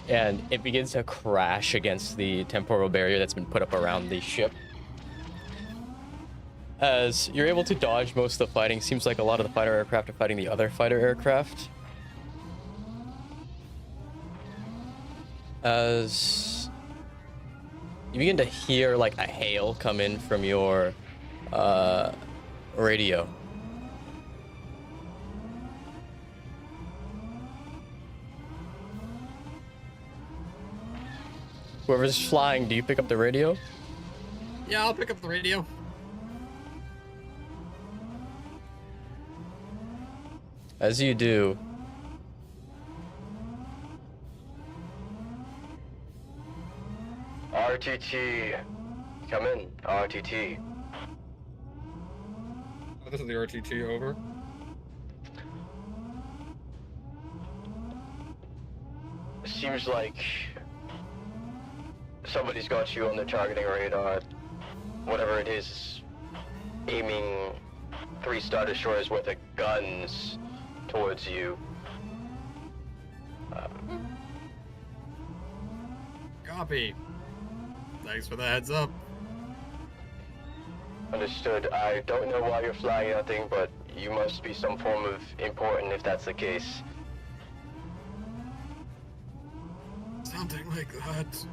And it begins to crash against the temporal barrier that's been put up around the ship. As you're able to dodge most of the fighting, seems like a lot of the fighter aircraft are fighting the other fighter aircraft. As you begin to hear like a hail come in from your radio. Whoever's flying, do you pick up the radio? Yeah, I'll pick up the radio. As you do, RTT, come in, RTT. Oh, this is the RTT, over. Seems like somebody's got you on the targeting radar. Whatever it is, aiming 3 Star Destroyers worth of guns towards you. Copy. Thanks for the heads up. Understood. I don't know why you're flying that thing, but you must be some form of important if that's the case. Something like that.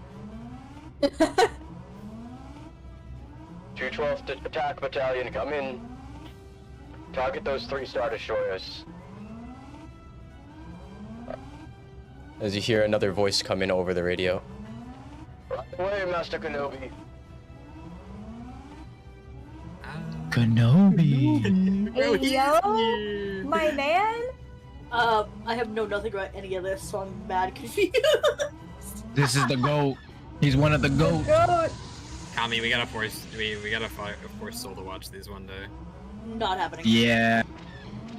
212th Attack Battalion, come in. Target those 3 Star Destroyers. as you hear another voice come in over the radio. Right away, Master Kenobi. Kenobi. Bro, Hey, yo, here. my man. I have known nothing about any of this, so I'm mad confused. This is the GOAT. He's one of the GOATs. Goat. Kami, we gotta force Soul to watch these one day. Not happening. Yeah.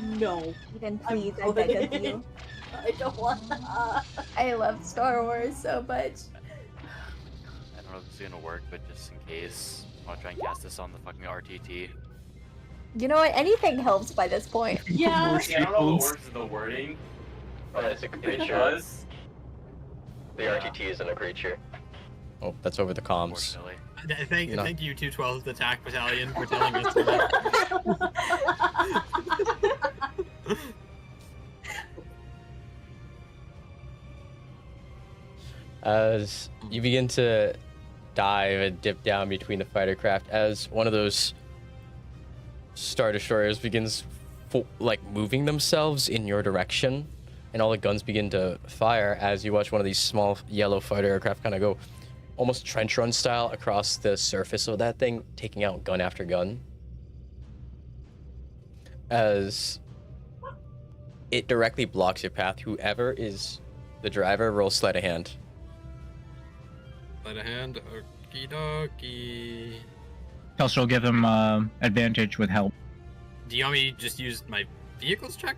No. Then please, I beg of you. I don't want that. I love Star Wars so much. I don't know if it's gonna work, but just in case, I'll try and cast this on the fucking RTT. You know what? Anything helps by this point. Yeah. I don't know what works in the wording. But it's a It creature. does. The RTT isn't a creature. Oh, that's over the comms. Unfortunately. Thank you, 212th Attack Battalion, for telling us that. As you begin to dive and dip down between the fighter craft, as one of those Star Destroyers begins moving themselves in your direction, and all the guns begin to fire as you watch one of these small yellow fighter aircraft kind of go almost trench run style across the surface of that thing, taking out gun after gun. As it directly blocks your path, whoever is the driver, roll sleight of hand. Sleight of hand, okie dokie. Kelsey will give him advantage with help. Do you want me to just use my vehicles check?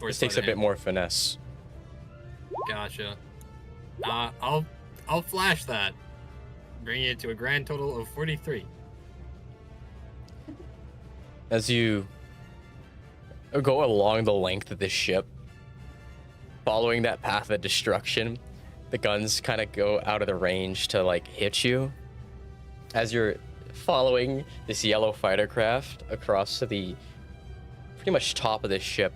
Or This takes a sleight of bit hand? more finesse. Gotcha. I'll flash that, bringing it to a grand total of 43. As you go along the length of this ship, following that path of destruction, the guns kind of go out of the range to like hit you. As you're following this yellow fighter craft across to the pretty much top of this ship,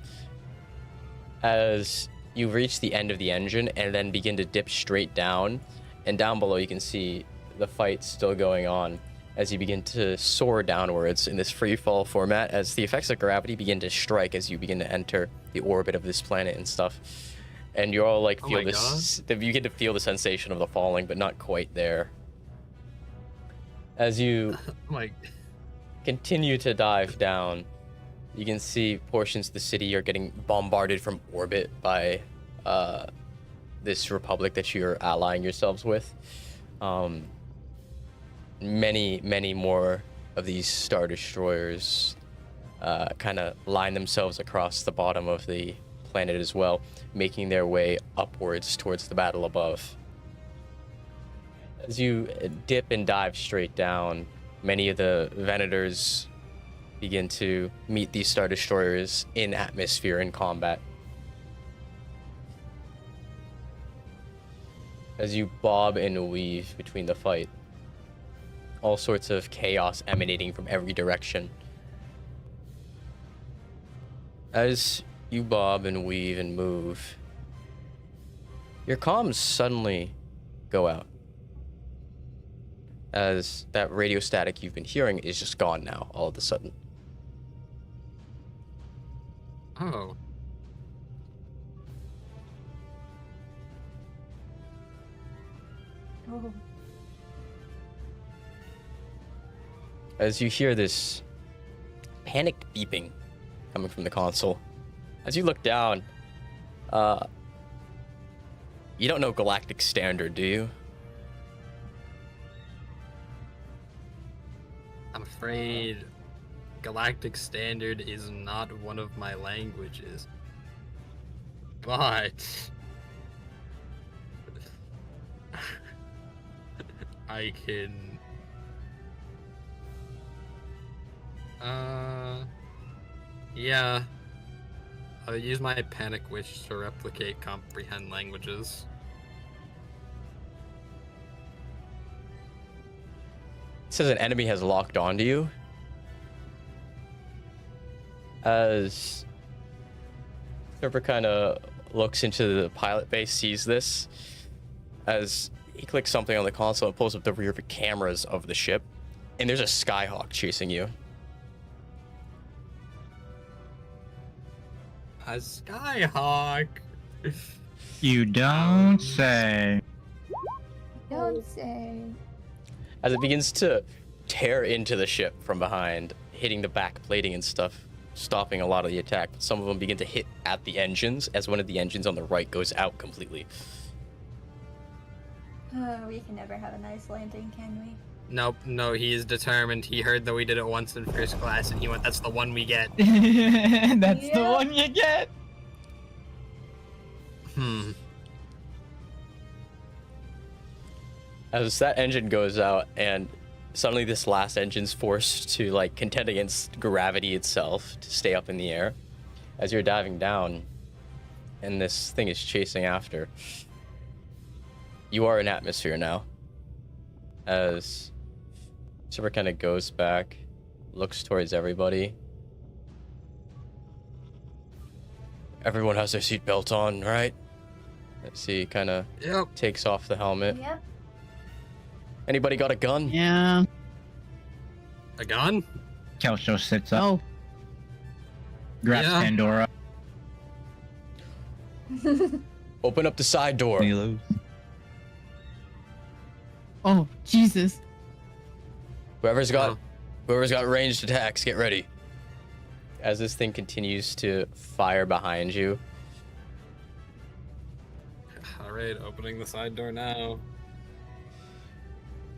as you reach the end of the engine and then begin to dip straight down, and down below you can see the fight still going on as you begin to soar downwards in this free fall format, as the effects of gravity begin to strike as you begin to enter the orbit of this planet and stuff. And you all like feel this, you get to feel the sensation of the falling, but not quite there. As you continue to dive down, you can see portions of the city are getting bombarded from orbit by this republic that you're allying yourselves with. Many more of these Star Destroyers kind of line themselves across the bottom of the planet as well, making their way upwards towards the battle above. As you dip and dive straight down, many of the Venators begin to meet these Star Destroyers in atmosphere in combat. As you bob and weave between the fight, all sorts of chaos emanating from every direction. As you bob and weave and move, your comms suddenly go out, as that radio static you've been hearing is just gone now, all of a sudden. Oh. Oh. As you hear this panicked beeping coming from the console, as you look down, you don't know Galactic Standard, do you? I'm afraid Galactic Standard is not one of my languages. But I can yeah. I'll use my panic wish to replicate comprehend languages. It says an enemy has locked onto you. As Surfer kind of looks into the pilot base, sees this, as he clicks something on the console and pulls up the rear cameras of the ship, and there's a Skyhawk chasing you. A Skyhawk? You don't say. Don't say. As it begins to tear into the ship from behind, hitting the back plating and stuff, stopping a lot of the attack. But some of them begin to hit at the engines, as one of the engines on the right goes out completely. We can never have a nice landing, can we? Nope, no, he is determined. He heard that we did it once in first class, and he went, that's the one we get. That's the one you get. As that engine goes out, and suddenly this last engine's forced to like contend against gravity itself to stay up in the air. As you're diving down, and this thing is chasing after, you are in atmosphere now. As Super kind of goes back, looks towards everybody. Everyone has their seatbelt on, right? As he kind of takes off the helmet. Yep. Anybody got a gun? Yeah. A gun? Kelso sits up. Oh. Grabs Pandora. Open up the side door. Oh, Jesus. Whoever's got ranged attacks, get ready. As this thing continues to fire behind you. Alright, opening the side door now.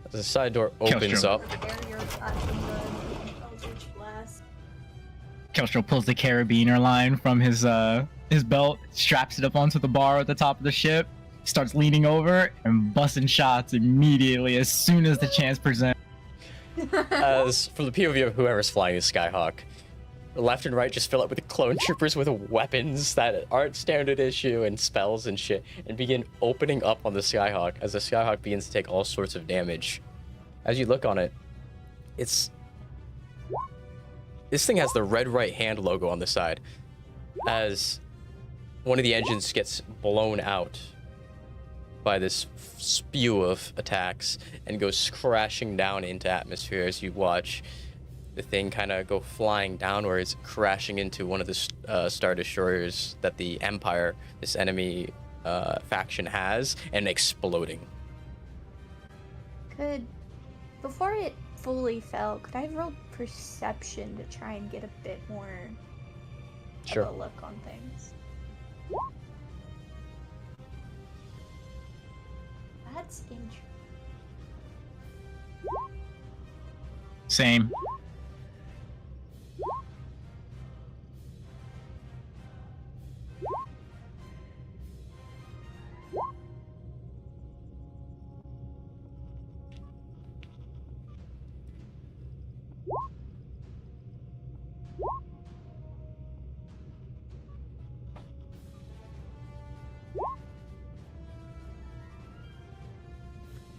As the side door opens up. Kelso pulls the carabiner line from his belt, straps it up onto the bar at the top of the ship, starts leaning over and busting shots immediately as soon as the chance presents. As from the POV of whoever's flying the Skyhawk, the left and right just fill up with clone troopers with weapons that aren't standard issue and spells and shit, and begin opening up on the Skyhawk as the Skyhawk begins to take all sorts of damage. As you look on it, this thing has the red right hand logo on the side. As one of the engines gets blown out by this spew of attacks and goes crashing down into atmosphere as you watch the thing kind of go flying downwards, crashing into one of the Star Destroyers that the Empire, this enemy faction, has, and exploding. Before it fully fell, could I roll perception to try and get a bit more Sure. of a look on things? That's interesting. Same.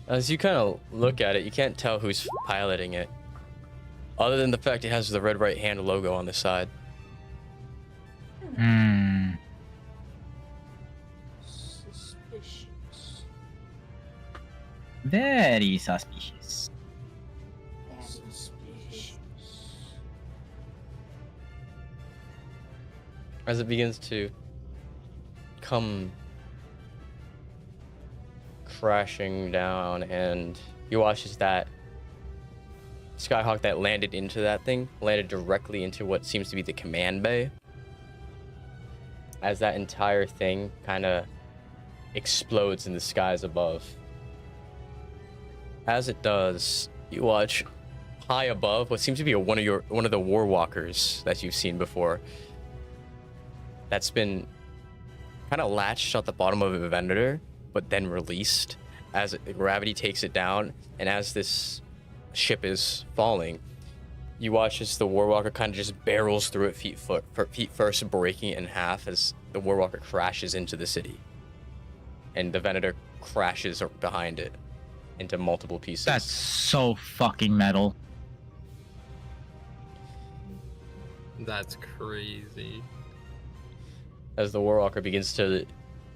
As you kind of look at it, you can't tell who's piloting it, other than the fact it has the red right hand logo on the side. Suspicious. Very suspicious. Suspicious. As it begins to come crashing down, and you watch as that Skyhawk that landed into that thing landed directly into what seems to be the command bay, as that entire thing kind of explodes in the skies above. As it does, you watch high above what seems to be one of the war walkers that you've seen before, that's been kind of latched at the bottom of a vendor but then released as gravity takes it down. And as this ship is falling, you watch as the Warwalker kind of just barrels through it feet first, breaking it in half as the Warwalker crashes into the city. And the Venator crashes behind it into multiple pieces. That's so fucking metal. That's crazy. As the Warwalker begins to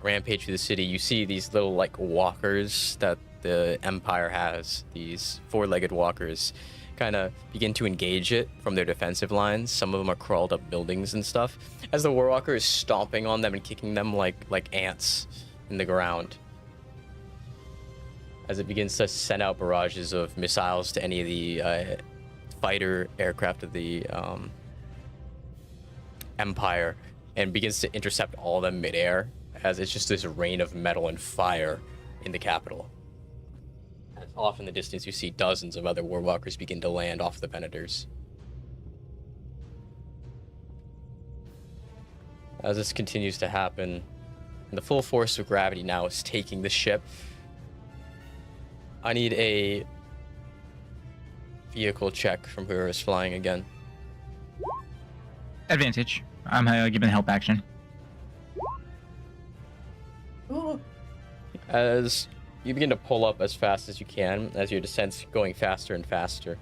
rampage through the city, you see these little like walkers that the Empire has, these four-legged walkers, kind of begin to engage it from their defensive lines. Some of them are crawled up buildings and stuff, as the Warwalker is stomping on them and kicking them like ants in the ground, as it begins to send out barrages of missiles to any of the fighter aircraft of the Empire, and begins to intercept all of them midair, as it's just this rain of metal and fire in the capital. As off in the distance, you see dozens of other Warwalkers begin to land off the Venators. As this continues to happen, and the full force of gravity now is taking the ship, I need a vehicle check from whoever is flying again. Advantage. I'm giving help action. Ooh. As you begin to pull up as fast as you can, as your descent's going faster and faster.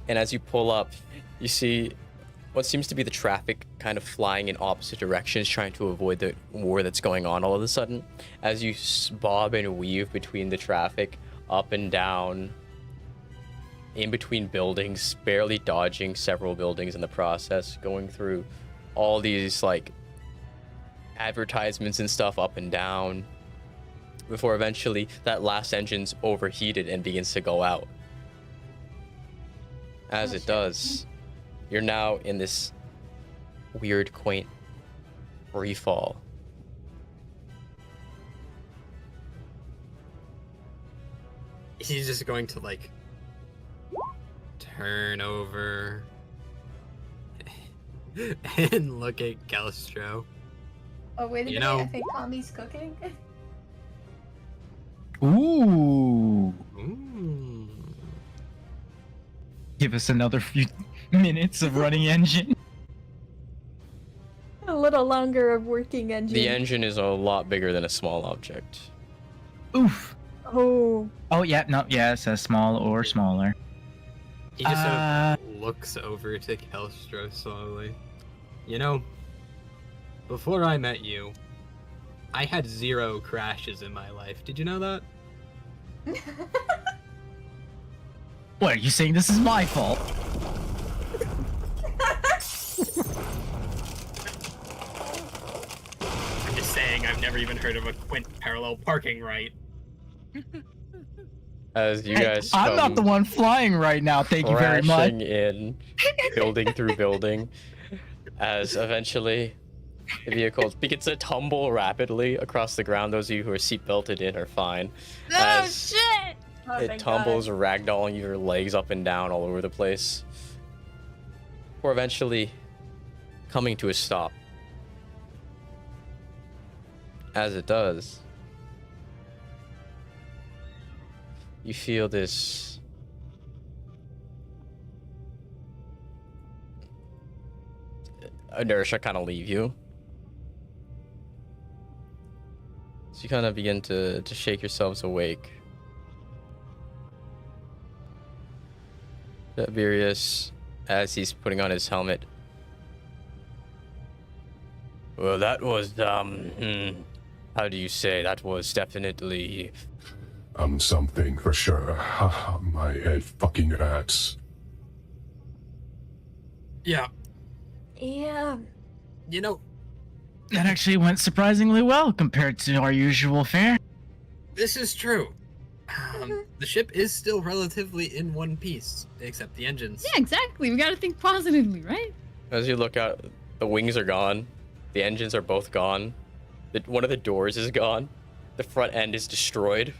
And as you pull up, you see what seems to be the traffic kind of flying in opposite directions, trying to avoid the war that's going on all of a sudden. As you bob and weave between the traffic, up and down, in between buildings, barely dodging several buildings in the process, going through all these like advertisements and stuff up and down, before eventually that last engine's overheated and begins to go out. As it does, you're now in this weird, quaint free fall. He's just going to like turn over and look at Galistro. Oh, wait a minute. I think Tommy's cooking. Ooh. Ooh. Give us another few minutes of running engine. A little longer of working engine. The engine is a lot bigger than a small object. Oof. Oh. Oh, yeah, no, yeah, it says small or smaller. He just sort of looks over to Kelstro slowly. You know, before I met you, I had 0 crashes in my life. Did you know that? What, are you saying this is my fault? I'm just saying I've never even heard of a quint parallel parking right. As you Hey, guys I'm not the one flying right now, thank you very much. crashing in, building through building, as eventually the vehicle begins to tumble rapidly across the ground. Those of you who are seat belted in are fine. Oh As shit! Oh, it thank tumbles, God. ragdolling your legs up and down all over the place, before eventually coming to a stop. As it does, you feel this inertia kind of leave you. So you kind of begin to shake yourselves awake. Tiberius, as he's putting on his helmet. Well, that was, how do you say? That was definitely... Something for sure. My head fucking rats. Yeah, Yeah. you know, That actually went surprisingly well compared to our usual fare. this is true. The ship is still relatively in one piece, except the engines. Yeah, exactly. We gotta think positively, right? As you look out, the wings are gone. The engines are both gone. One of the doors is gone. The front end is destroyed.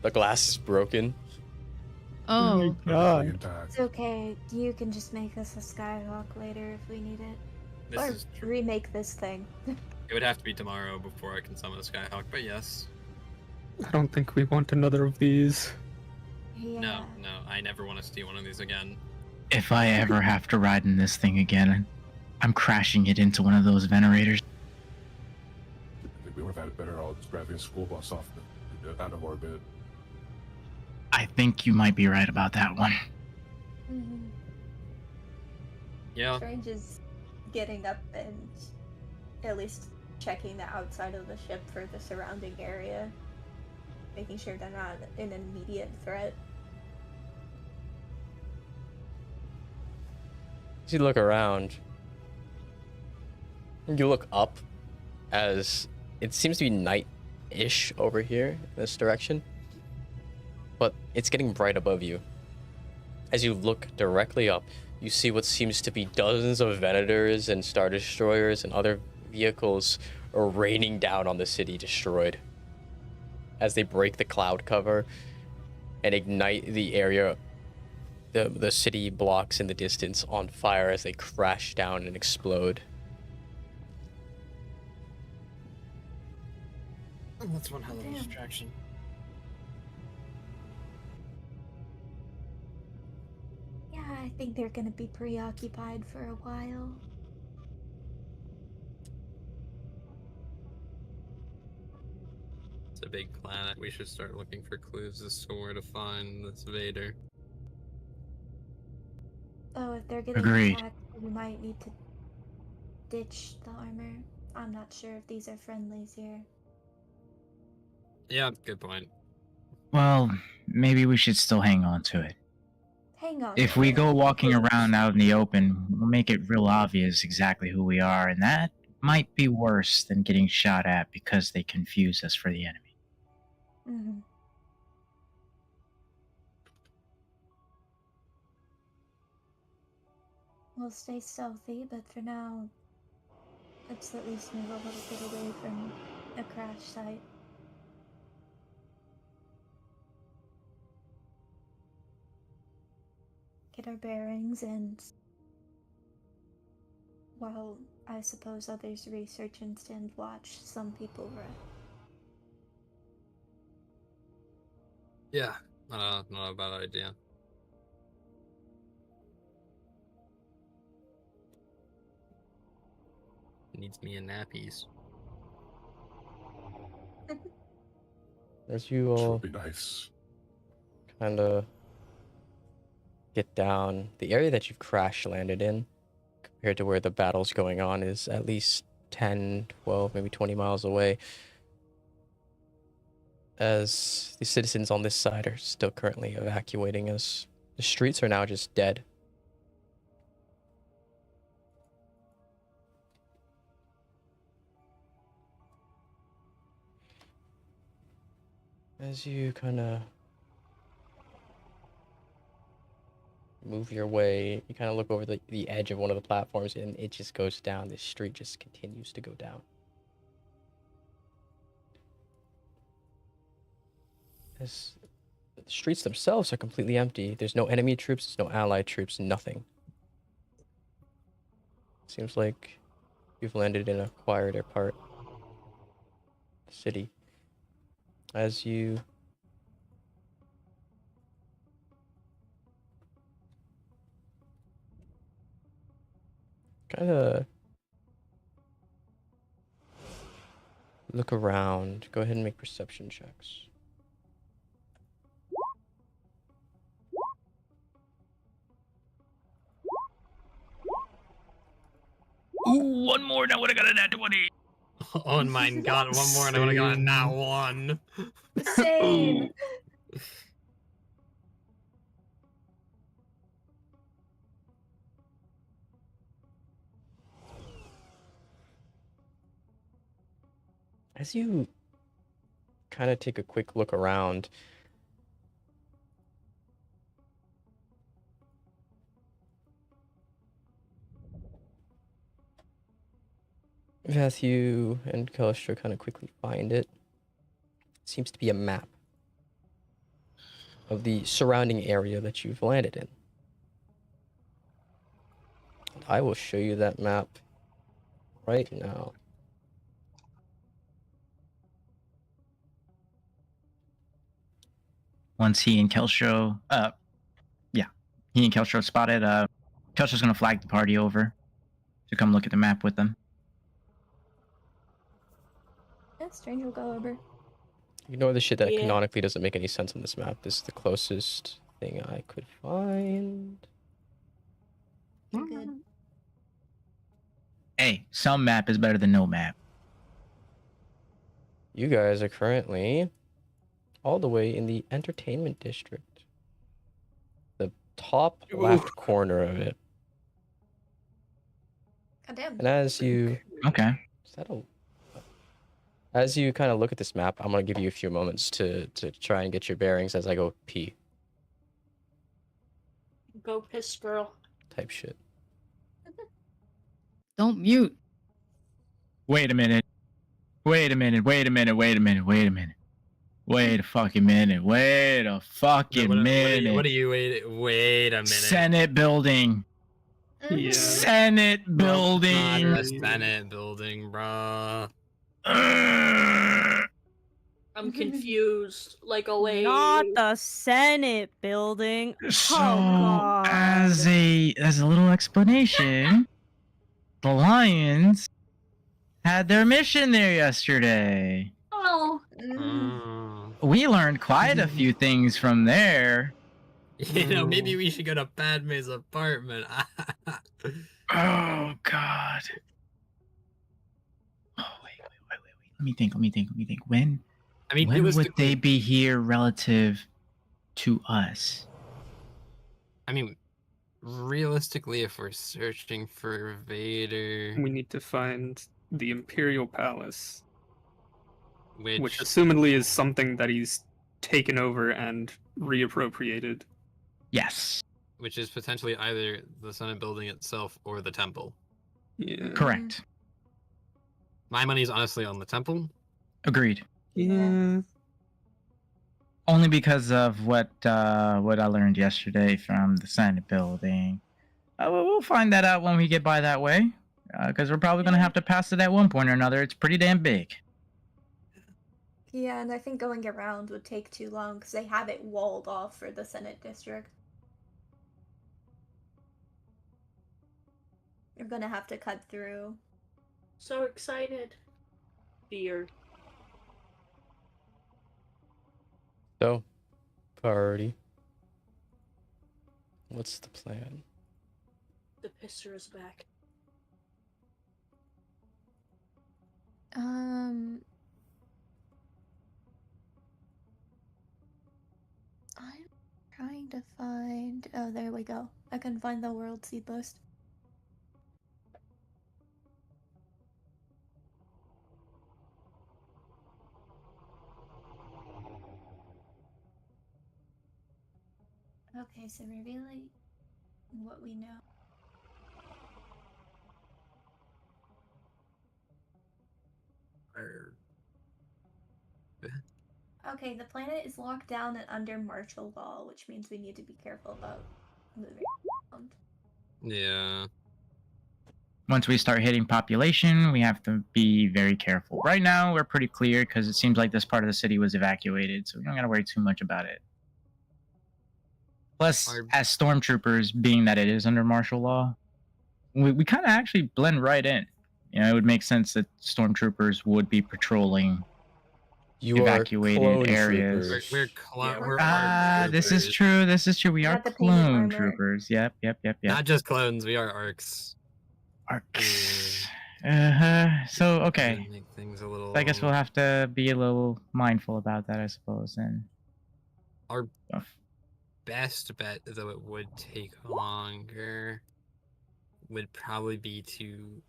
The glass is broken. Oh. God. It's okay. You can just make us a Skyhawk later if we need it. This Or is true. remake this thing. It would have to be tomorrow before I can summon a Skyhawk, but yes. I don't think we want another of these. Yeah. No, I never want to see one of these again. If I ever have to ride in this thing again, I'm crashing it into one of those venerators. I think we would have had it better all just grabbing a school bus off out of orbit. I think you might be right about that one. Mhm. Yeah. Strange is getting up and at least checking the outside of the ship for the surrounding area. Making sure they're not an immediate threat. As you look around, you look up as it seems to be night-ish over here in this direction, but it's getting bright above you. As you look directly up, you see what seems to be dozens of Venators and Star Destroyers and other vehicles are raining down on the city destroyed. As they break the cloud cover and ignite the area, the city blocks in the distance on fire as they crash down and explode. That's one hell of a Damn. distraction. Yeah, I think they're gonna be preoccupied for a while. It's a big planet. We should start looking for clues as to where to find this Vader. Oh, if they're getting Agreed. attacked, we might need to ditch the armor. I'm not sure if these are friendlies here. Yeah, good point. Well, maybe we should still hang on to it. Hang on. If to we it. go walking around out in the open, we'll make it real obvious exactly who we are, and that might be worse than getting shot at because they confuse us for the enemy. Mhm. We'll stay stealthy, but for now, let's at least move a little bit away from a crash site. Get our bearings, and while I suppose others research and stand watch, some people rest. Yeah, not a bad idea. Needs me a nappies. As you Which all would be nice. kind of get down, the area that you've crash landed in, compared to where the battle's going on, is at least 10, 12, maybe 20 miles away. As the citizens on this side are still currently evacuating, as the streets are now just dead. As you kind of move your way, you kind of look over the edge of one of the platforms, and it just goes down. This street just continues to go down. As the streets themselves are completely empty. There's no enemy troops, there's no allied troops, nothing. Seems like you've landed in a quieter part of the city. As you kind of look around, go ahead and make perception checks. Ooh, one more, and I would have got a nat 20. Oh my god, one more and I would have gotten that one. Same. As you kind of take a quick look around, Matthew and Kallistra kind of quickly find it. Seems to be a map of the surrounding area that you've landed in. And I will show you that map right now. Once he and Kelstro, he and Kelstro spotted, Kelstro's gonna flag the party over to come look at the map with them. Yeah, Strange will go over. Ignore the shit that Yeah. canonically doesn't make any sense on this map. This is the closest thing I could find. You're good. Hey, some map is better than no map. You guys are currently all the way in the entertainment district. The top left corner of it. Goddamn. And as you Okay. as you kind of look at this map, I'm gonna give you a few moments to try and get your bearings as I go pee Go piss, girl. type shit. Don't mute. Wait a minute. Wait a minute. Wait a minute. Wait a minute. Wait a minute. Wait a fucking minute. Wait a fucking minute. What are you wait a minute. Senate building. Yeah. Senate Not building. the Senate building, bruh. I'm confused, like a lady. Not the Senate building. So, Oh, God. as a little explanation, the Lions had their mission there yesterday. Oh. We learned quite a few things from there. You know, maybe we should go to Padme's apartment. Oh God. Oh wait. Let me think. When? I mean, when would realistically- they be here relative to us? I mean, realistically, if we're searching for Vader, We need to find the Imperial Palace, which which assumedly is something that he's taken over and reappropriated. Yes. which is potentially either the Senate building itself or the temple. Yeah. Correct. My money's honestly on the temple. Agreed. Yeah. Only because of what I learned yesterday from the Senate building. We'll find that out when we get by that way, because we're probably going to have to pass it at one point or another. It's pretty damn big. Yeah, and I think going around would take too long because they have it walled off for the Senate district. You're gonna have to cut through. So excited. Fear. So, priority. What's the plan? The pisser is back. I'm trying to find. Oh, there we go. I can find the world seed list. Okay, so revealing what we know. Okay, the planet is locked down and under martial law, which means we need to be careful about moving around. Yeah. Once we start hitting population, we have to be very careful. Right now, we're pretty clear because it seems like this part of the city was evacuated, so we don't gotta worry too much about it. Plus, as stormtroopers, being that it is under martial law, we kind of actually blend right in. You know, it would make sense that stormtroopers would be patrolling evacuated areas. This is true. This is true. We are clone troopers. Yep. Not just clones, we are arcs. Arcs. So okay. Make things a little... I guess we'll have to be a little mindful about that, I suppose. And our best bet, though it would take longer, would probably be to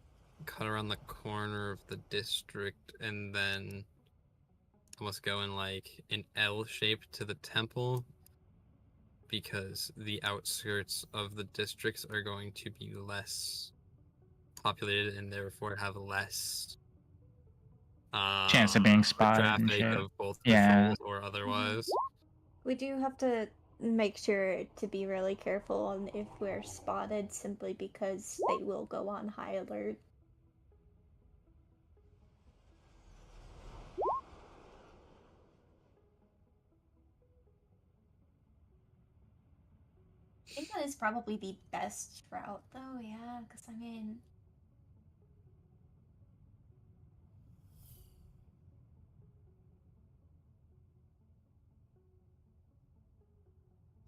cut around the corner of the district and then almost go in like an L shape to the temple, because the outskirts of the districts are going to be less populated and therefore have less chance of being spotted and traffic shit. of both Yeah. patrols or otherwise. We do have to make sure to be really careful on if we're spotted, simply because they will go on high alert. I think that is probably the best route, though, yeah, because I mean...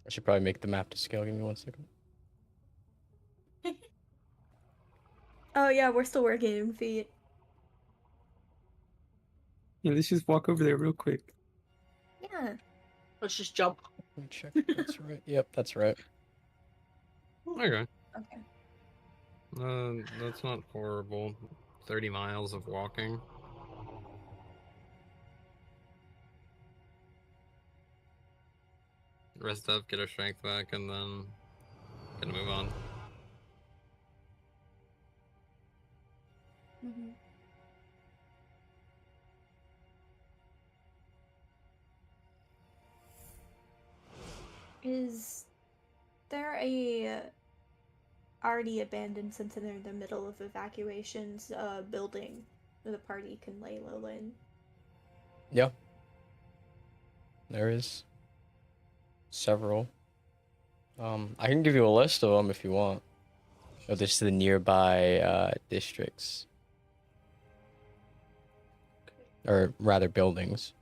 I should probably make the map to scale. Give me 1 second. Oh yeah, we're still working in feet. Yeah, let's just walk over there real quick. Yeah. Let's just jump. Let me check. That's right. Yep, that's right. Okay. Okay. That's not horrible. 30 miles of walking. Rest up, get our strength back, and then gonna move on. Mm-hmm. Is there a already abandoned, since they're in the middle of evacuations, building that the party can lay low in? Yeah. There is several. I can give you a list of them if you want. Of just the nearby districts. Or rather buildings.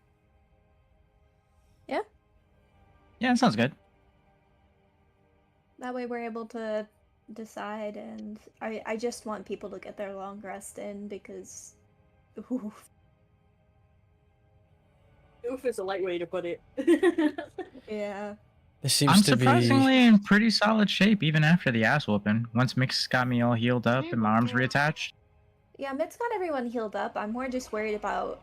Yeah? Yeah, that sounds good. That way we're able to decide, and I just want people to get their long rest in, because... Oof. Oof is a light way to put it. Yeah. This seems I'm to be surprisingly in pretty solid shape even after the ass whooping. Once Mix got me all healed up and my arms reattached. Yeah, Mitt's got everyone healed up. I'm more just worried about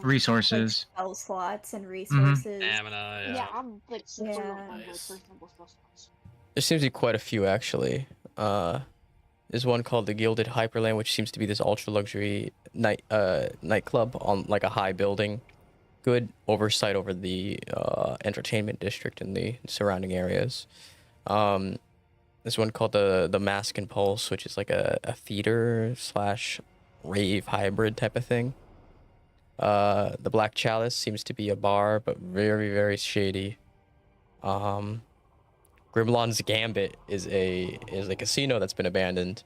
Resources. like, spell slots and resources. Stamina, Yeah, I'm like super low Yeah. on my personal spell slots. there seems to be quite a few actually. There's one called the Gilded Hyperland, which seems to be this ultra luxury nightclub on like a high building. Good oversight over the entertainment district and the surrounding areas. There's one called the Mask and Pulse, which is like a theater / rave hybrid type of thing. The Black Chalice seems to be a bar, but very, very shady. Grimlon's Gambit is a casino that's been abandoned.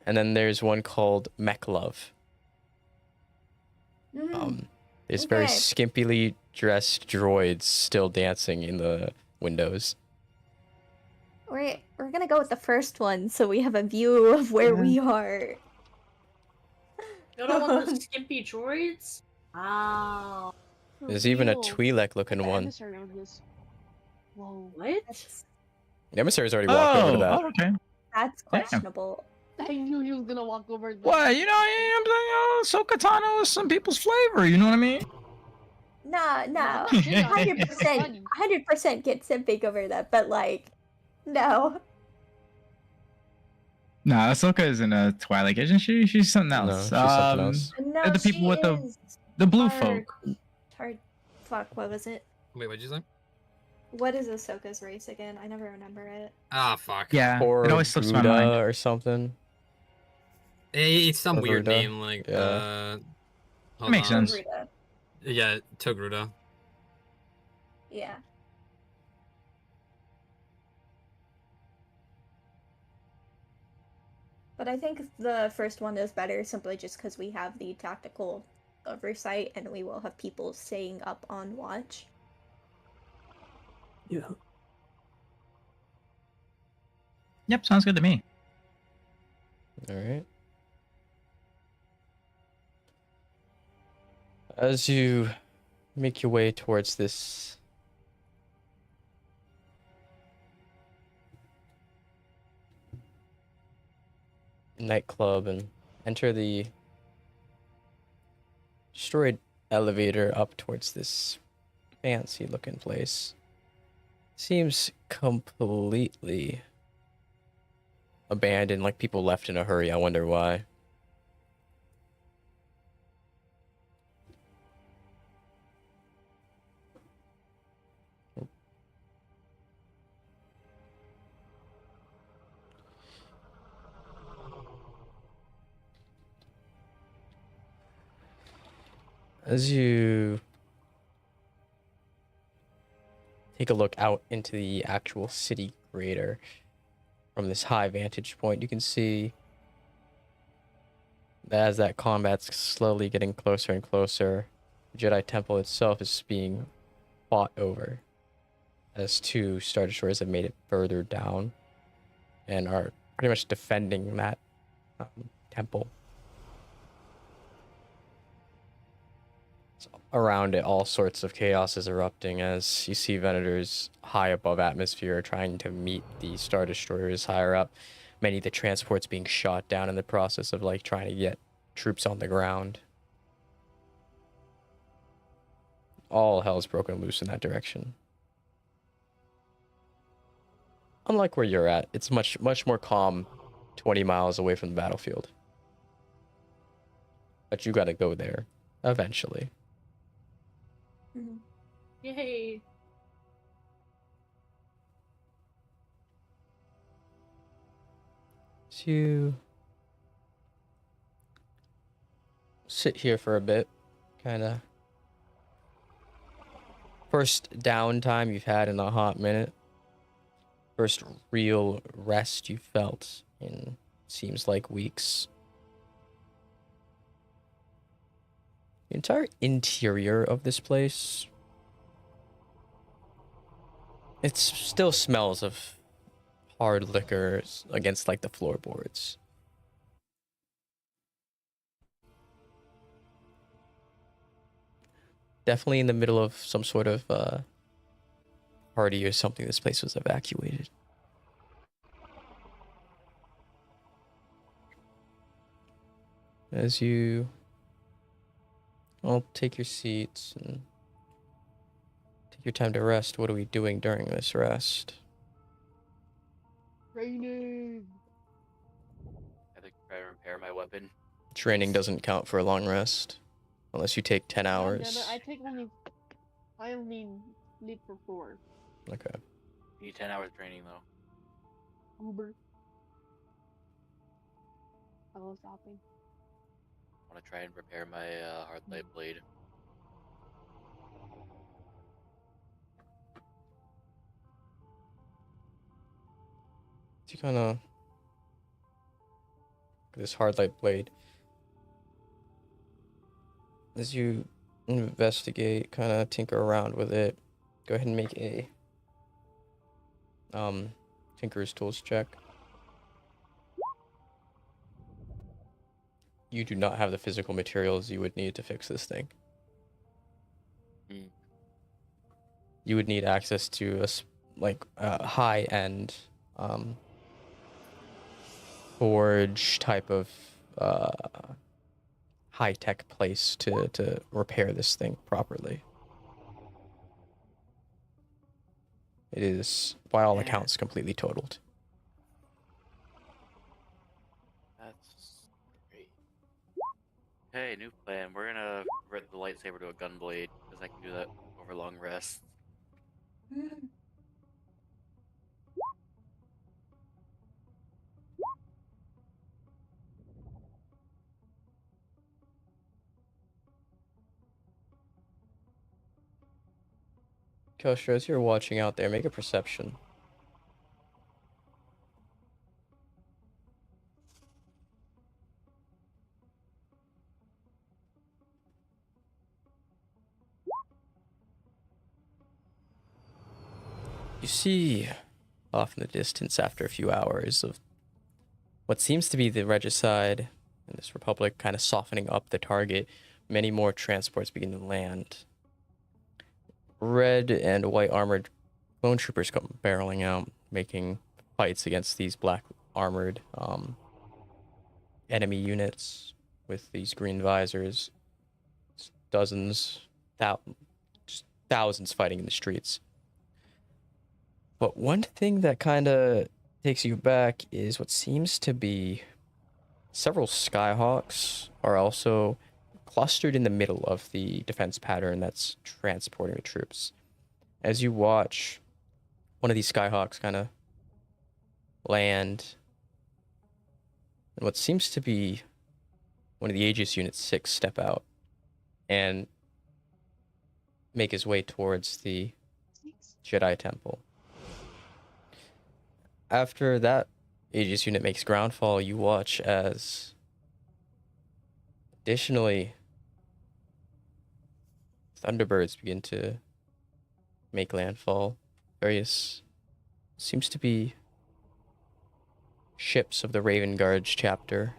And then there's one called Mech Love. There's very Okay. skimpily dressed droids still dancing in the windows. We're gonna go with the first one so we have a view of where we are. You don't want the skimpy droids? Wow. There's even a Real. Twi'lek looking one. Emissary on this. Whoa. What? The emissary's already walked over to that. okay. That's questionable. I knew he was gonna walk over. there. What, you know, I'm saying, Ahsoka Tano is some people's flavor, you know what I mean? No, no. Yeah. 100%, 100% get simping over that, but like, no. Nah, Ahsoka isn't a Twilight, isn't she? She's something No, else. she's something else. No, the people she with is the blue hard- folk. Hard. Fuck, what was it? Wait, what'd you say? What is Ahsoka's race again? I never remember it. Ah, fuck. Yeah, Or it always slips my Buddha mind. or something. It's some weird Togruta? name, like, Yeah. hold Makes on. sense. Ruda. Yeah, Togruta. Yeah. But I think the first one is better simply just because we have the tactical oversight and we will have people staying up on watch. Yeah. Yep, sounds good to me. All right. As you make your way towards this nightclub and enter the destroyed elevator up towards this fancy looking place, seems completely abandoned, like people left in a hurry. I wonder why. As you take a look out into the actual city crater from this high vantage point, you can see that as that combat's slowly getting closer and closer, the Jedi Temple itself is being fought over as two Star Destroyers have made it further down and are pretty much defending that temple. Around it, all sorts of chaos is erupting as you see Venators high above atmosphere trying to meet the Star Destroyers higher up. Many of the transports being shot down in the process of like trying to get troops on the ground. All hell's broken loose in that direction. Unlike where you're at, it's much more calm 20 miles away from the battlefield. But you gotta go there eventually. Mm-hmm. Yay. So you sit here for a bit, kind of. First downtime you've had in a hot minute. First real rest you felt in seems like weeks. The entire interior of this place, it still smells of hard liquors against like the floorboards. Definitely in the middle of some sort of party or something, this place was evacuated. As you all take your seats and take your time to rest, what are we doing during this rest? Training. I think try to repair my weapon. Training doesn't count for a long rest unless you take 10 Yeah, hours. but I only need for 4. Okay. You need 10 hours training though. Uber. Hello, stopping. I want to try and repair my hard light blade. You kind of this hard light blade as you investigate, kind of tinker around with it. Go ahead and make a Tinker's Tools check. You do not have the physical materials you would need to fix this thing. You would need access to a high-end forge type of high-tech place to repair this thing properly. It is, by all accounts, completely totaled. That's great. Hey, new plan. We're gonna convert the lightsaber to a gun blade, because I can do that over long rests. Kostra, as you're watching out there, make a perception. You see, off in the distance, after a few hours of what seems to be the regicide and this republic kind of softening up the target, many more transports begin to land. Red and white armored clone troopers come barreling out, making fights against these black armored enemy units with these green visors. Dozens, thousands fighting in the streets. But one thing that kind of takes you back is what seems to be several Skyhawks are also clustered in the middle of the defense pattern that's transporting the troops. As you watch one of these Skyhawks kind of land, and what seems to be one of the Aegis Unit 6 step out and make his way towards the Jedi Temple. After that Aegis unit makes groundfall, you watch as additionally Thunderbirds begin to make landfall. Various seems to be ships of the Raven Guards chapter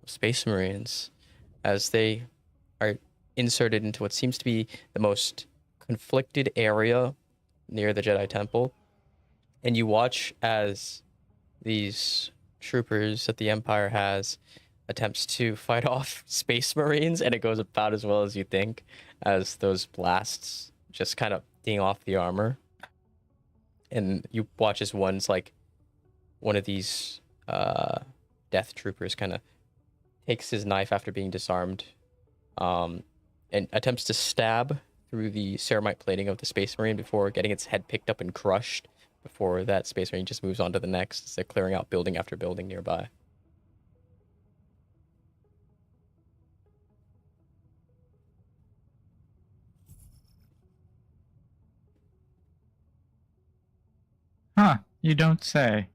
of Space Marines as they are inserted into what seems to be the most conflicted area near the Jedi Temple. And you watch as these troopers that the Empire has attempts to fight off Space Marines, and it goes about as well as you think, as those blasts just kind of ding off the armor. And you watch as one of these death troopers kind of takes his knife after being disarmed and attempts to stab through the ceramite plating of the Space Marine before getting its head picked up and crushed. Before that Space Marine just moves on to the next as they're clearing out building after building nearby. Huh, you don't say.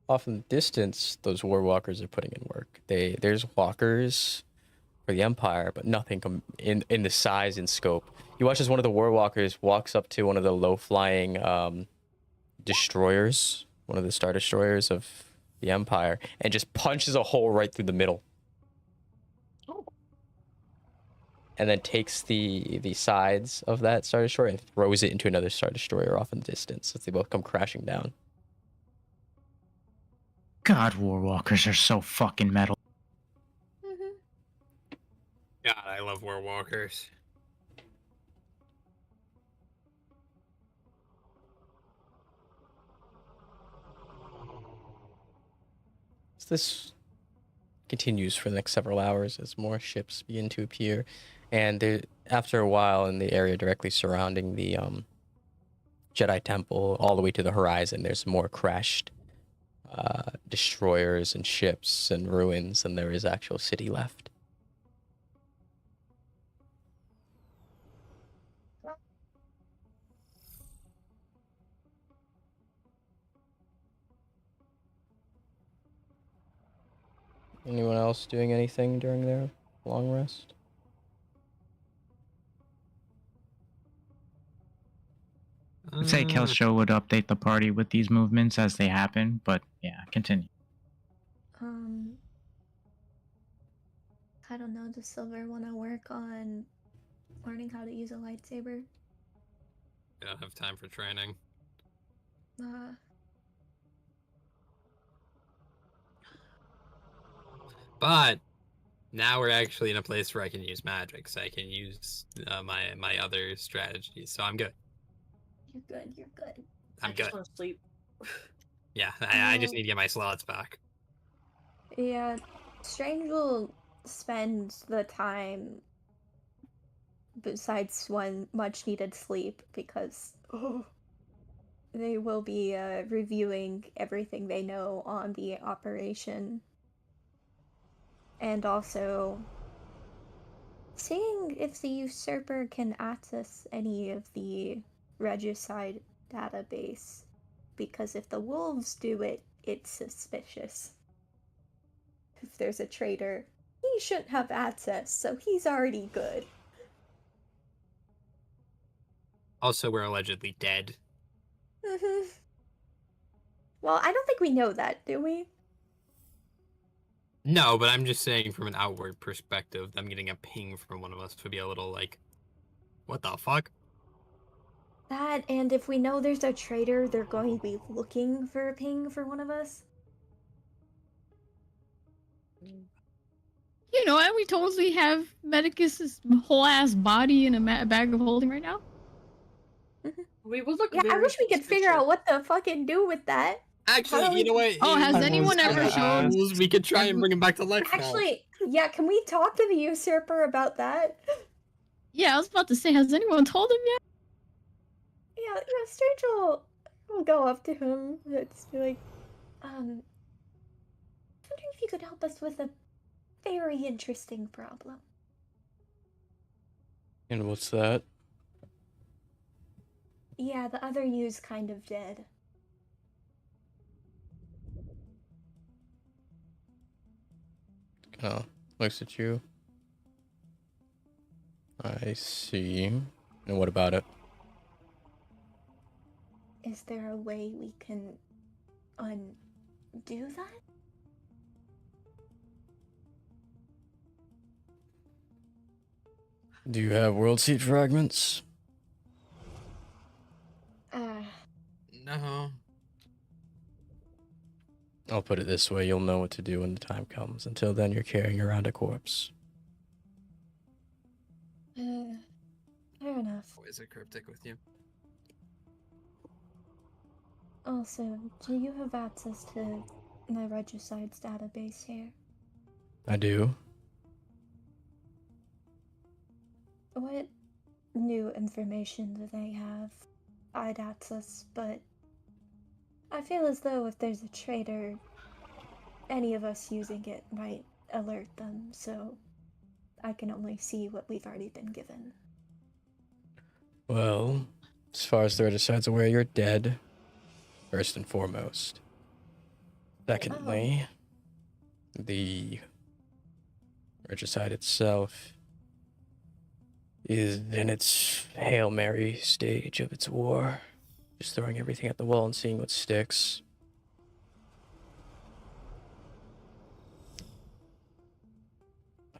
Off in the distance, those war walkers are putting in work. There's walkers for the Empire, but nothing in the size and scope. You watch as one of the war walkers walks up to one of the low-flying destroyers, one of the Star Destroyers of the Empire, and just punches a hole right through the middle. And then takes the sides of that Star Destroyer and throws it into another Star Destroyer off in the distance as they both come crashing down. God, Warwalkers are so fucking metal. God, I love Warwalkers. So this continues for the next several hours as more ships begin to appear, and after a while in the area directly surrounding the Jedi Temple all the way to the horizon, there's more crashed destroyers and ships and ruins than there is actual city left. Anyone else doing anything during their long rest? I'd say Kelsho would update the party with these movements as they happen, but yeah, continue. I don't know, does Silver want to work on learning how to use a lightsaber? I don't have time for training. But now we're actually in a place where I can use magic, so I can use my other strategies. So I'm good. You're good, you're good. I'm I just good. want to sleep. Yeah, I just need to get my slots back. Yeah, Strange will spend the time besides one much needed sleep because they will be reviewing everything they know on the operation and also seeing if the usurper can access any of the regicide database, because if the wolves do it, it's suspicious. If there's a traitor, he shouldn't have access, so he's already good. Also, we're allegedly dead. Well, I don't think we know that, do we? No, but I'm just saying from an outward perspective, them getting a ping from one of us would be a little like, what the fuck? That, and if we know there's a traitor, they're going to be looking for a ping for one of us. You know, and we totally have Medicus's whole ass body in a bag of holding right now. We would look. Yeah, I wish we could figure out what to fucking do with that. Actually, you know what? Oh, has anyone ever shown? shown? We could try and bring him back to life. Actually, yeah, can we talk to the usurper about that? Yeah, I was about to say, has anyone told him yet? Yeah, Strange will go up to him and just be like, wondering if you could help us with a very interesting problem. And what's that? Yeah, the other you's kind of dead. Oh, looks at you. I see. And what about it? Is there a way we can undo that? Do you have world seed fragments? No. I'll put it this way, you'll know what to do when the time comes. Until then, you're carrying around a corpse. Fair enough. Always a cryptic with you. Also, do you have access to the Regicides database here? I do. What new information do they have? I'd access, but I feel as though if there's a traitor, any of us using it might alert them, so I can only see what we've already been given. Well, as far as the Regicides aware, you're dead. First and foremost. Secondly, the Regicide itself is in its Hail Mary stage of its war. Just throwing everything at the wall and seeing what sticks.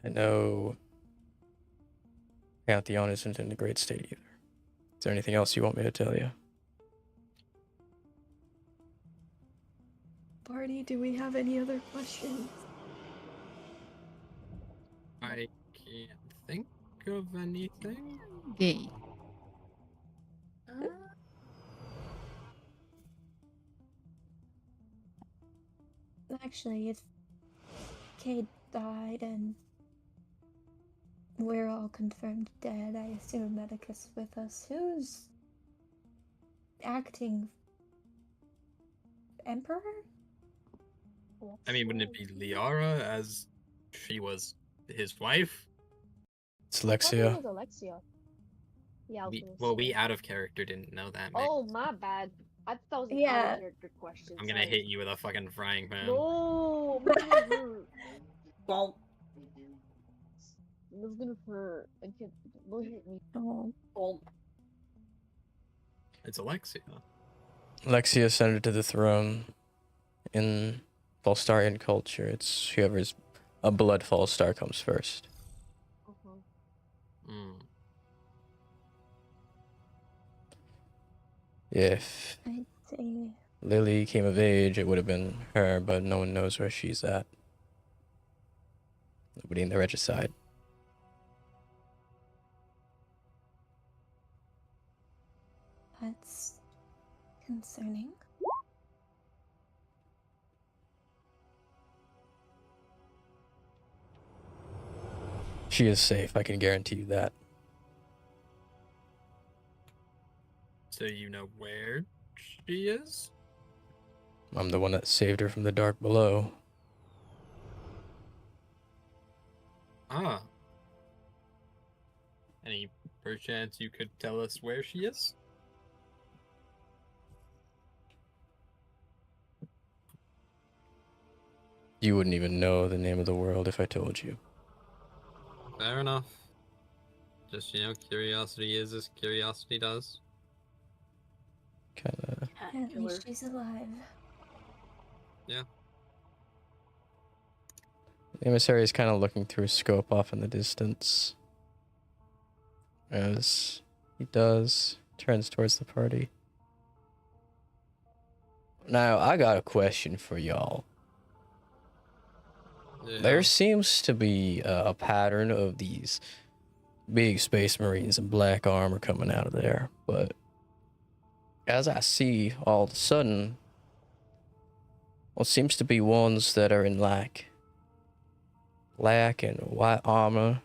I know Pantheon isn't in a great state either. Is there anything else you want me to tell you? Barty, do we have any other questions? I can't think of anything. Gay. Actually, if Cade died and we're all confirmed dead, I assume Medicus with us. Who's acting Emperor? I mean, wouldn't it be Liara, as she was his wife? It's I thought it Lexia. was Alexia. Yeah, I was gonna Well, say. we out of character didn't know that. Mick. Oh, my bad. I thought that was an Yeah. out of character question. I'm gonna sorry. hit you with a fucking frying pan. No, I'm not gonna hurt. Bonk. It's gonna hurt. I can't. Don't hit me. Bonk. It's Alexia. Alexia ascended to the throne. In Volstarian culture, it's whoever's a blood Volstar comes first. Mm. If I'd say Lily came of age, it would have been her, but no one knows where she's at. Nobody in the regicide. that's concerning. She is safe, I can guarantee you that. So you know where she is? I'm the one that saved her from the dark below. Ah. Any perchance you could tell us where she is? You wouldn't even know the name of the world if I told you. Fair enough. Just, curiosity is as curiosity does. Kinda. At least she's alive. Yeah. The emissary is kind of looking through a scope off in the distance. As he turns towards the party. Now, I got a question for y'all. Yeah. There seems to be a pattern of these big space marines in black armor coming out of there, but as I see all of a sudden, what seems to be ones that are in black and white armor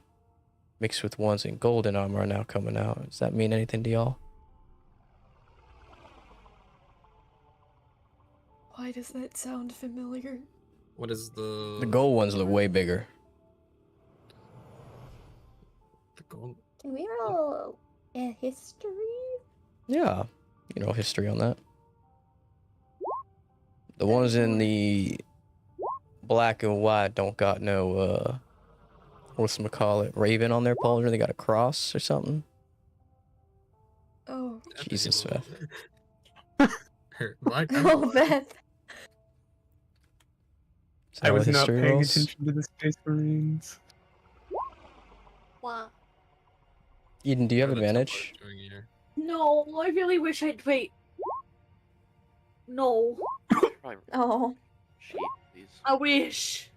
mixed with ones in golden armor are now coming out. Does that mean anything to y'all? Why does that sound familiar? What is the... The gold ones look way bigger. The gold... Can we roll a history? Yeah, history on that. The ones in the black and white don't got no, whatchamacallit, raven on their pauldron. They got a cross or something. Oh. Jesus, Beth. Oh, Beth. Is that I all was the not history paying rolls? attention to the Space Marines. Wow. Eden, do you have advantage? No, I really wish I'd wait. No. Oh. I wish.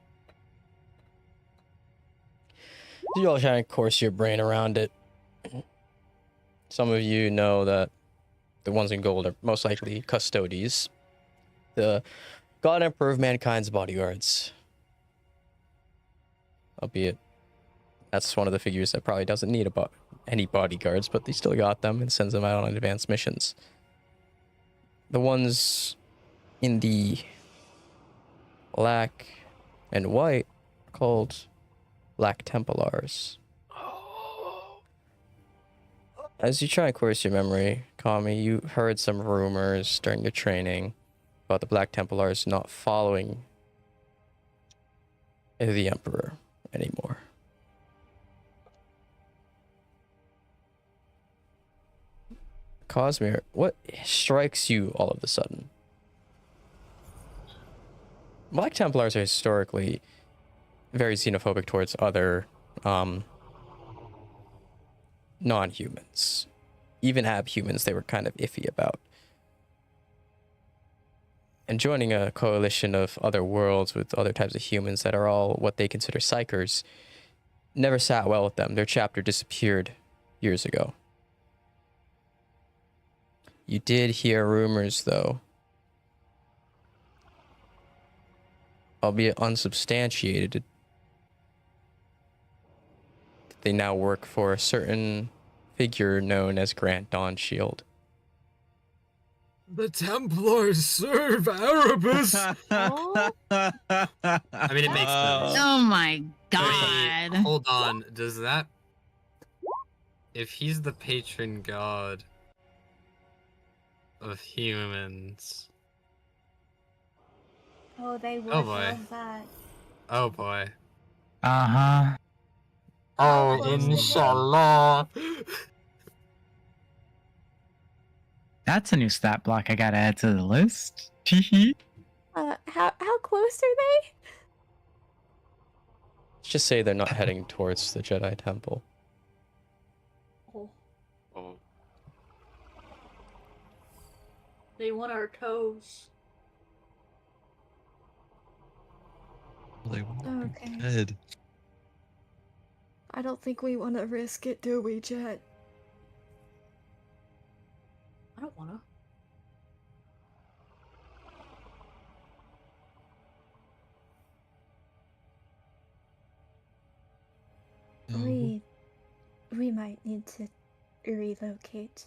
You all try and course your brain around it. Some of you know that the ones in gold are most likely custodies. The God Emperor of Mankind's bodyguards. Albeit, that's one of the figures that probably doesn't need any bodyguards, but they still got them and sends them out on advanced missions. The ones in the black and white are called Black Templars. As you try and course your memory, Kami, you heard some rumors during your training about the Black Templars not following the Emperor anymore. Cosmere, what strikes you all of a sudden? Black Templars are historically very xenophobic towards other non-humans. Even abhumans they were kind of iffy about. And joining a coalition of other worlds with other types of humans that are all what they consider psychers never sat well with them. Their chapter disappeared years ago. You did hear rumors, though, albeit unsubstantiated, that they now work for a certain figure known as Grant Dawnshield. The Templars serve Erebus! Oh? I mean, it makes sense. Oh my Wait, god. hold on. Does that... If he's the patron god of humans... Oh, they would Oh boy. love that. Oh boy. Uh-huh. Oh, close to inshallah. That's a new stat block I gotta add to the list. Teehee. How close are they? Let's just say they're not heading towards the Jedi Temple. Oh, Oh, they want our toes. They were Okay. dead. I don't think we want to risk it, do we, Jet? I don't wanna. No. We might need to relocate.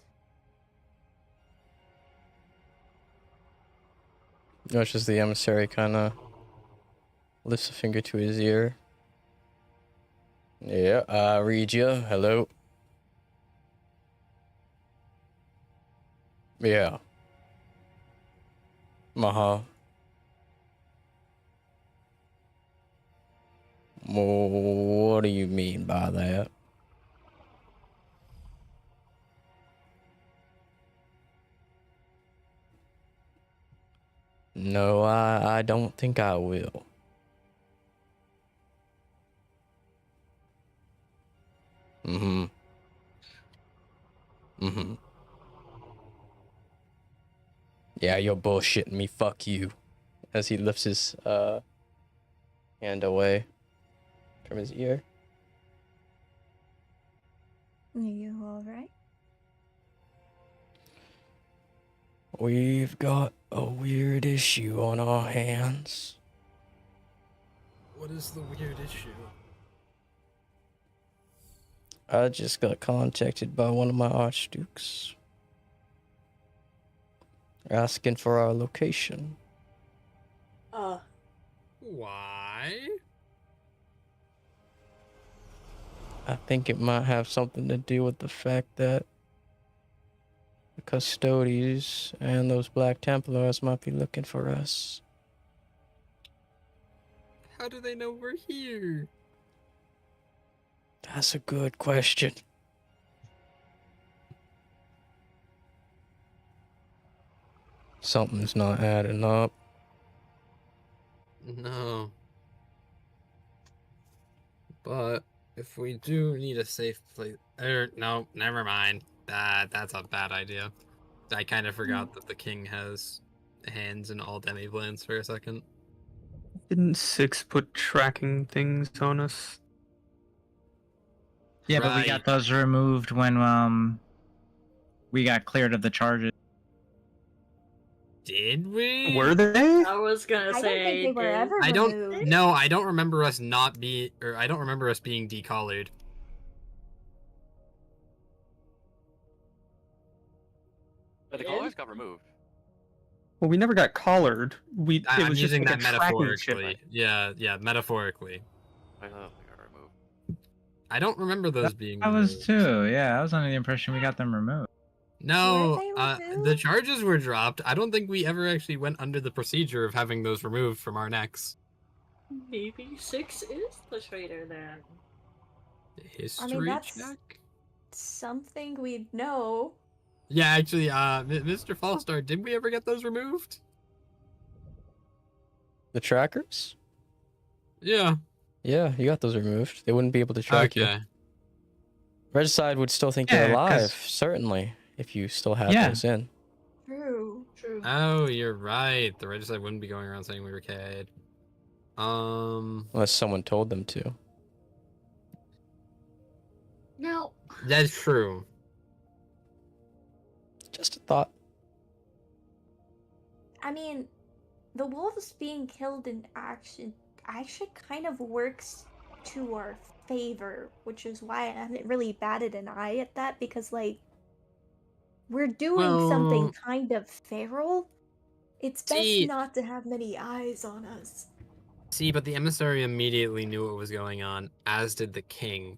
Watch as the emissary kind of lifts a finger to his ear. Yeah, I read you. Hello. Yeah. Maha. What do you mean by that? No, I don't think I will. Mm-hmm. Mm-hmm. Yeah, you're bullshitting me. Fuck you. As he lifts his hand away from his ear. Are you alright? We've got a weird issue on our hands. What is the weird issue? I just got contacted by one of my archdukes. Asking for our location. Why? I think it might have something to do with the fact that the Custodes and those Black Templars might be looking for us. How do they know we're here? That's a good question. Something's not adding up. No. But if we do need a safe place, no, never mind. That's a bad idea. I kind of forgot that the king has hands in all demi plans for a second. Didn't Six put tracking things on us? Yeah, but we got those removed when we got cleared of the charges. Did we? Were they? I was gonna I say don't think they were ever I don't. removed. No, I don't remember us not be, or I don't remember us being decollared. but the collars got removed. Well, we never got collared. It I'm was just using like that a tracking chip. metaphorically. Yeah, metaphorically. I thought they got removed. I don't remember those being. I was removed. too. Yeah, I was under the impression we got them removed. No, Were they the removed? charges were dropped. I don't think we ever actually went under the procedure of having those removed from our necks. maybe 6 is the traitor then. History that's- check? Something we'd know. Yeah, actually, Mr. Fallstar, did we ever get those removed? The trackers? Yeah. Yeah, you got those removed. They wouldn't be able to track you. Okay. Regicide would still think Yeah, you're alive, 'cause- certainly, if you still have Yeah. those in. True. Oh, you're right. The Regicide wouldn't be going around saying we were KI'd. Unless someone told them to. Now, That's true. Just a thought. I mean, the wolves being killed in action actually kind of works to our favor, which is why I haven't really batted an eye at that, because, like, we're doing something Well- kind of feral. It's best See- not to have many eyes on us. See, but the emissary immediately knew what was going on, as did the king,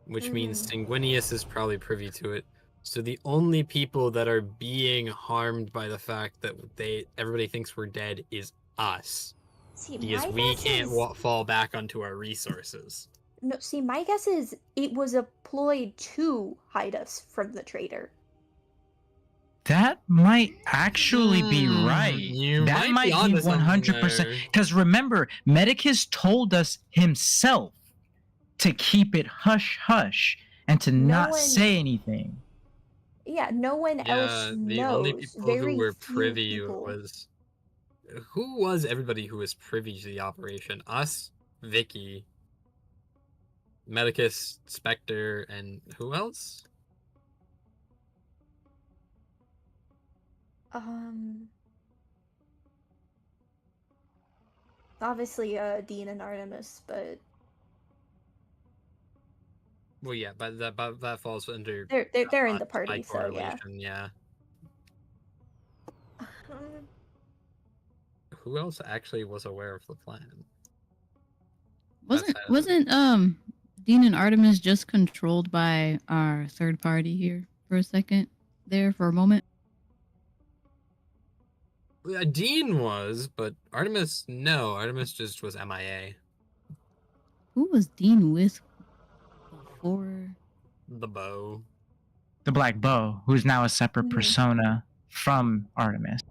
which means Sanguinius is probably privy to it. So the only people that are being harmed by the fact that everybody thinks we're dead is us. See, Because my we guess can't is fall back onto our resources. no. See, my guess is it was a ploy to hide us from the traitor. That might actually be Hmm, right. you That might be might be onto something 100%. there. Because remember, Medicus told us himself to keep it hush hush and to No not one- say anything. Yeah, no one else Yeah, knows. the only people who Very were few privy people. was... Who was everybody who was privy to the operation? Us, Vicky, Medicus, Spectre, and who else? Obviously, Dean and Artemis, but Well, yeah, but that falls under... they're in the by party, so yeah. correlation, yeah. Who else actually was aware of the plan? Wasn't Dean and Artemis just controlled by our third party here for a second? There for a moment? Dean was, but Artemis, no. Artemis just was MIA. Who was Dean with before? The bow. The Black Bow, who's now a separate persona from Artemis.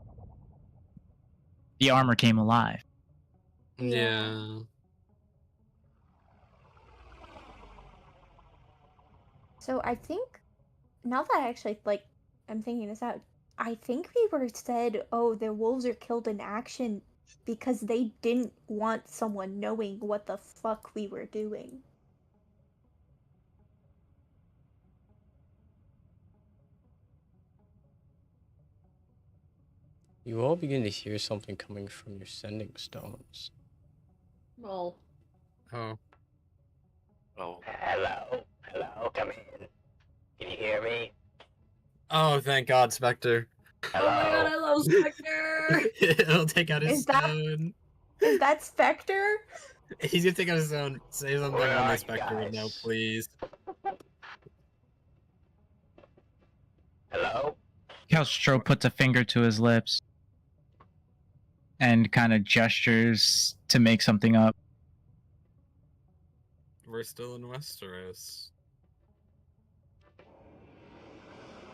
The armor came alive. Yeah. So I think, now that I actually, I'm thinking this out, I think we were said, oh, the wolves are killed in action because they didn't want someone knowing what the fuck we were doing. You all begin to hear something coming from your sending stones. Well. Oh. Oh. Hello, hello, come in. Can you hear me? Oh, thank God, Spectre. Hello. Oh my God, I love Spectre. He'll take out his stone. Is that Spectre? He's gonna take out his stone. Say something Where on are the you Spectre right now, guys? please. Hello? Kelstro puts a finger to his lips and kind of gestures to make something up. We're still in Westeros.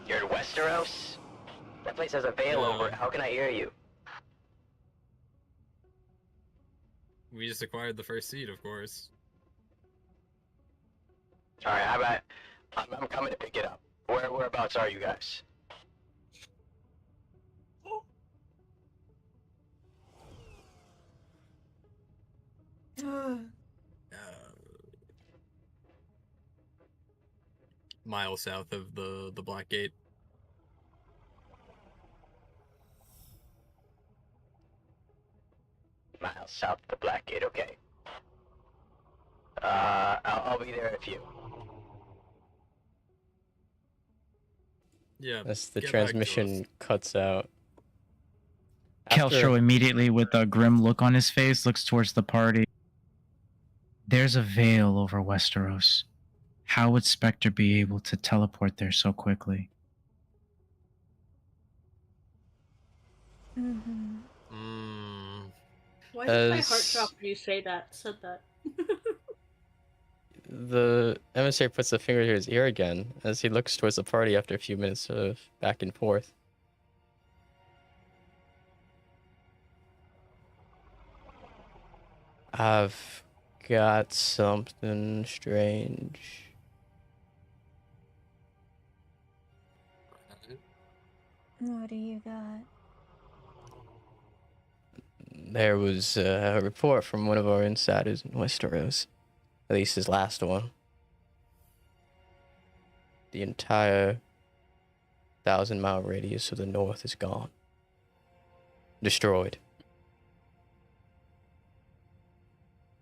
You're in Westeros? That place has a veil over it. How can I hear you? We just acquired the first seed, of course. Alright, how about... I'm coming to pick it up. Whereabouts are you guys? Miles south of the Black Gate. Miles south of the Black Gate, okay. I'll be there in a few. Yeah. As the get back to us. transmission cuts out. Kelstro immediately, with a grim look on his face, looks towards the party. There's a veil over Westeros. How would Spectre be able to teleport there so quickly? Mm-hmm. Why does my As- heart drop when you said that? The emissary puts a finger to his ear again as he looks towards the party after a few minutes of back and forth. I've got something strange. What do you got? There was a report from one of our insiders in Westeros, at least his last one. The entire 1,000-mile radius of the north is gone. Destroyed.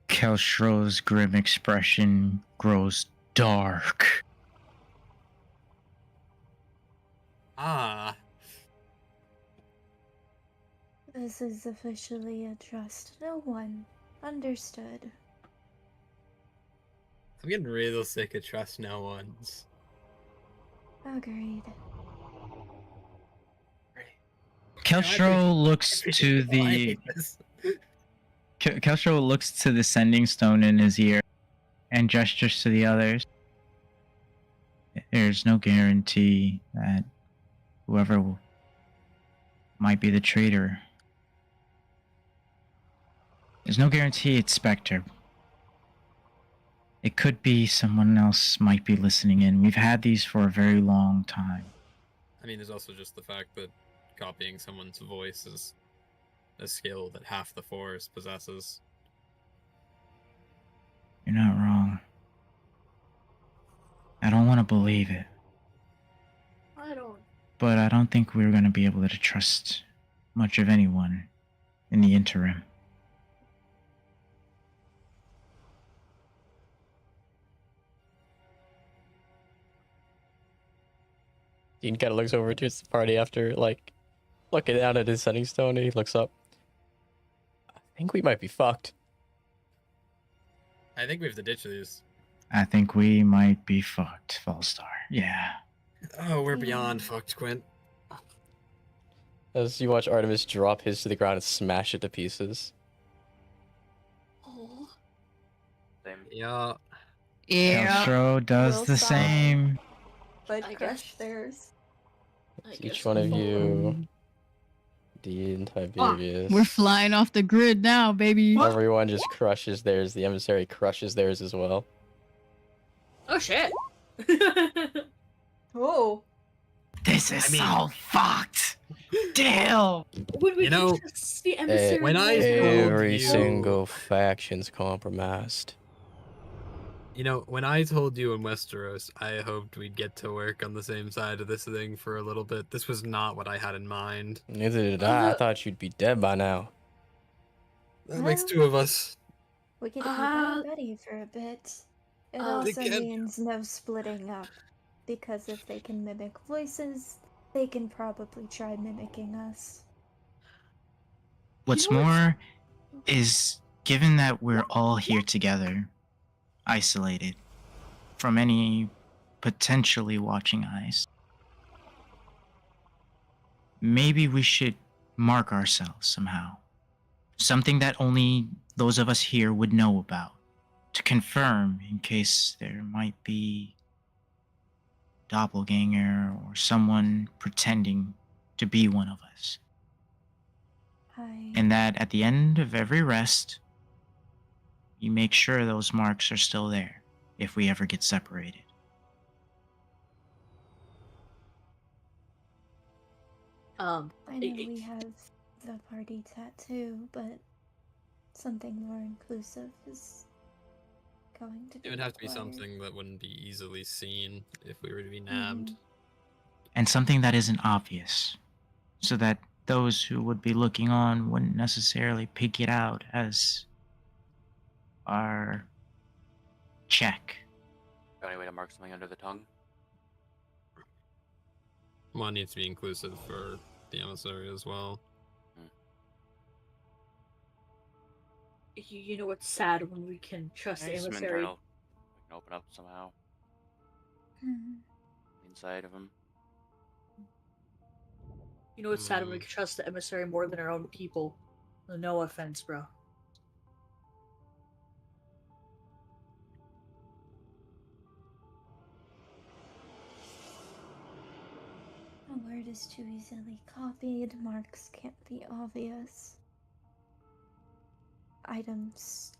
Kelstro's grim expression grows dark. Ah. This is officially a trust no one. Understood. I'm getting real sick of trust no ones. Agreed. Kelstro looks to the Keltro looks to the sending stone in his ear and gestures to the others. There's no guarantee that whoever might be the traitor. There's no guarantee it's Spectre. It could be someone else might be listening in. We've had these for a very long time. I mean, there's also just the fact that copying someone's voice is a skill that half the force possesses. You're not wrong. I don't want to believe it, I don't. but I don't think we're going to be able to trust much of anyone in the interim. Dean kind of looks over to the party after, like, looking down at his sending stone, and he looks up. I think we might be fucked. I think we have to ditch these. I think we might be fucked, Fallstar. Yeah. Oh, we're beyond fucked, Quint. As you watch Artemis drop his to the ground and smash it to pieces. Oh. Same. Yeah. Yeah. Keltro does Will the stop. same. But I crush guess- theirs. I Each guess one of we'll- you, Dean, Tiberius. We're flying off the grid now, baby. Everyone just crushes theirs. The emissary crushes theirs as well. Oh shit. Whoa. This is I mean- so fucked. Damn. When we You know, can trust the emissary when I more. told Every you- single faction's compromised. You know, when I told you in Westeros, I hoped we'd get to work on the same side of this thing for a little bit. This was not what I had in mind. Neither did I. I thought you'd be dead by now. That makes two of us. We could keep our buddy for a bit. It also They can- means no splitting up. Because if they can mimic voices, they can probably try mimicking us. What's You know what's- more is, given that we're all here together, isolated from any potentially watching eyes, maybe we should mark ourselves somehow. Something that only those of us here would know about, to confirm in case there might be doppelganger or someone pretending to be one of us. And that at the end of every rest, you make sure those marks are still there if we ever get separated. I know we have the party tattoo, but something more inclusive is going to be It would have to be required. something that wouldn't be easily seen if we were to be nabbed. And something that isn't obvious, so that those who would be looking on wouldn't necessarily pick it out as our check. Got any way to mark something under the tongue? One needs to be inclusive for the emissary as well. You know what's sad when we can trust the Maybe some emissary. internal. We can open up somehow inside of him. You know what's sad when we can trust the emissary more than our own people. No offense, bro. A word is too easily copied, marks can't be obvious. Items.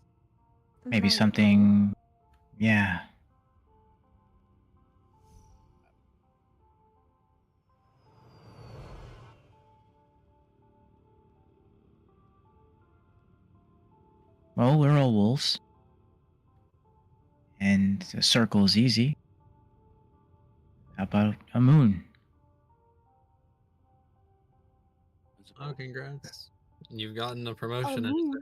Maybe might something, yeah. Well, we're all wolves. And a circle is easy. How about a moon? Oh, congrats. You've gotten a promotion.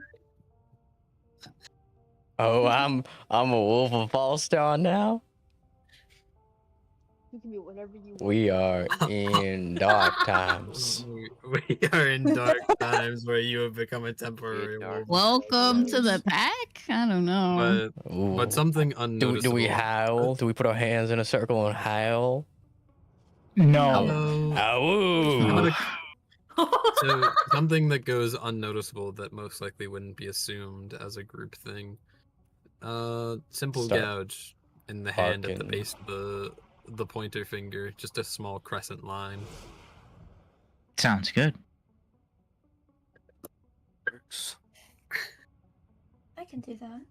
Oh, I'm a wolf of Falstar now. You can be whatever you want. We are in dark times. We are in dark times where you have become a temporary wolf. Welcome to the pack? I don't know. But something Do unnoticeable. we howl? Do we put our hands in a circle and howl? No. Ow. So something that goes unnoticeable that most likely wouldn't be assumed as a group thing. Simple Start gouge in the hand at the barking. base of the pointer finger, just a small crescent line. Sounds good. Works. I can do that.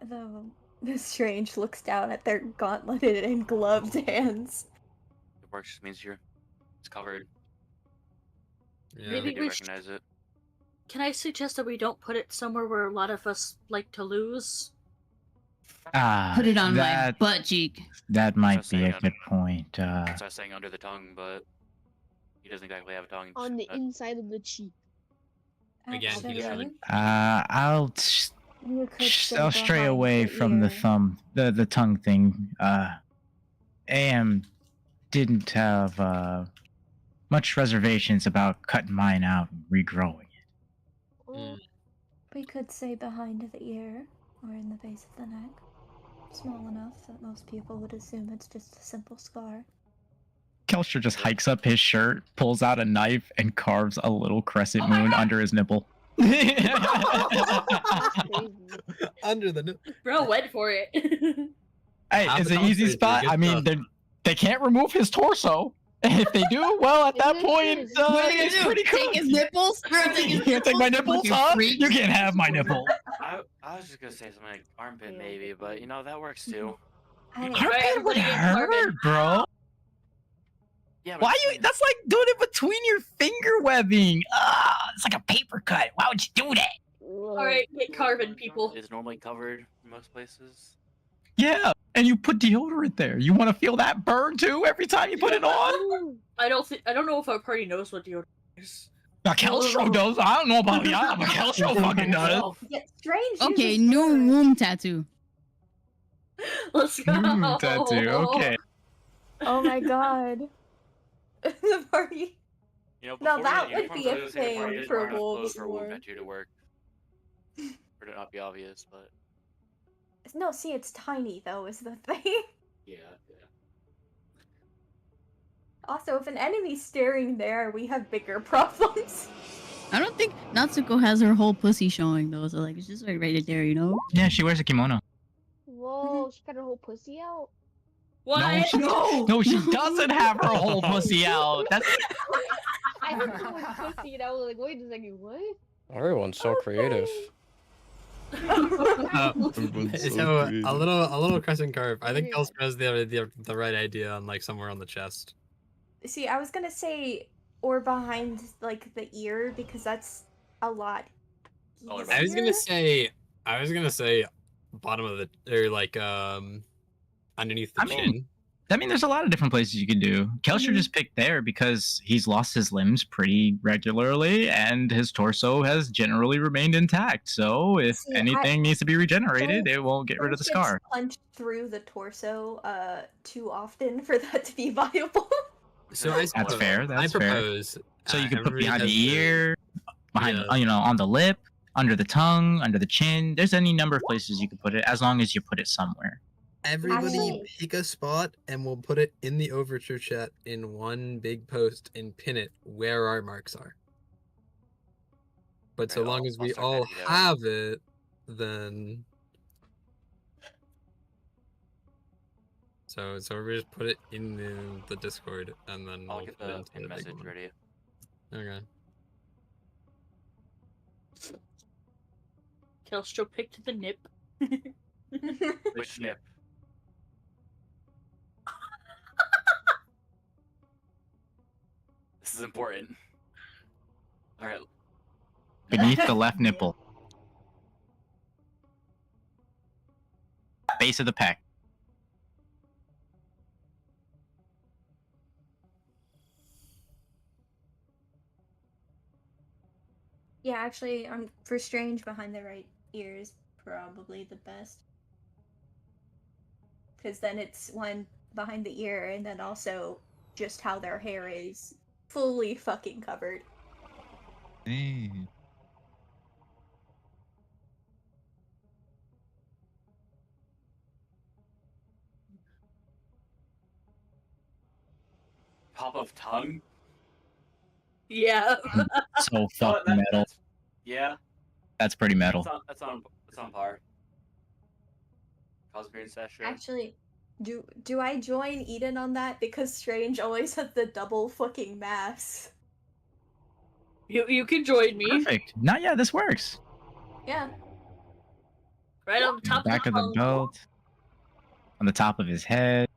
Though the Strange looks down at their gauntleted and gloved hands. It works. Just means it's covered. Yeah. Maybe They do we recognize it. Can I suggest that we don't put it somewhere where a lot of us like to lose? Put it on my that butt cheek. that might Just be saying a good point. That's why I was saying under the tongue, but he doesn't exactly have a tongue. On the inside of the cheek. Again, he doesn't Actually, have I'll you could say I'll stray behind away the from the ear. the tongue thing. AM didn't have much reservations about cutting mine out and regrowing it. Mm. We could say behind the ear, or in the base of the neck. Small enough that most people would assume it's just a simple scar. Kelster just hikes up his shirt, pulls out a knife, and carves a little crescent moon under his nipple. Under the nip. Bro went for it. Hey, Half it's the an easy conversation, spot. good I mean, stuff. they can't remove his torso. And if they do, well, at that point, it's pretty Take cool. his nipples? Bro, take his You can't take my nipples, You huh? freak. You can't have my nipple. I was just gonna say something like armpit maybe, but you know that works too. Armpit would hurt, bro. Yeah. Why you? That's like doing it between your finger webbing. It's like a paper cut. Why would you do that? Alright, get Carvin, people. It's normally covered in most places. Yeah, and you put deodorant there. You want to feel that burn too every time you put it on? I don't know if our party knows what deodorant is. Now, Kelstro does. I don't know about y'all, but Kelstro fucking does. Yeah, Strange. Okay, uses new words. womb tattoo. Let's go. Tattoo. Okay. Oh my god. The party. You know, Now before that the would be uniforms a are the same party, thing just for wear enough wolves clothes for a womb war. tattoo to work. For it to not be obvious, but No, see, it's tiny though, is the thing. yeah. Also, if an enemy's staring there, we have bigger problems. I don't think Natsuko has her whole pussy showing though, so like it's just like right there, you know? Yeah, she wears a kimono. Whoa, she got her whole pussy out. What? No, she doesn't have her whole pussy out. That's I heard the word pussy and I was like, wait a second, what? Everyone's so creative. So a little crescent carve. I think Kelster has the right idea on like somewhere on the chest. See, I was gonna say, or behind, like, the ear, because that's a lot easier. I was gonna say bottom of the or like underneath the chin. I mean, there's a lot of different places you could do. Kelster just picked there because he's lost his limbs pretty regularly, and his torso has generally remained intact. So if See, anything needs to be regenerated, Strange- it won't get rid of the Strange gets scar. punched through the torso too often for that to be viable. So That's fair. That's I fair. propose. So you can put everybody behind has the to- ear, behind, Yeah. you know, on the lip, under the tongue, under the chin. There's any number of places you can put it, as long as you put it somewhere. Everybody Actually- pick a spot and we'll put it in the Overture chat in one big post and pin it where our marks are. But so Right, long I'll- as I'll we start all typing it out. have it, then so we just put it in the Discord and then I'll we'll get put it the into pin the big message one. ready. Okay. Kelstro picked the nip. Which nip? This is important. All right. Beneath the left nipple. Base of the pec. Yeah, actually, for Strange, behind the right ear is probably the best. Because then it's one behind the ear, and then also just how their hair is fully fucking covered. Hey. Pop of tongue? Yeah. So fucking metal. Yeah, That's pretty metal. that's on par. Cosgreen session. Actually, do I join Eden on that? Because Strange always has the double fucking masks. You can join me. Perfect. Not yet. This works. Yeah. Right on top Back of the column. belt. On the top of his head.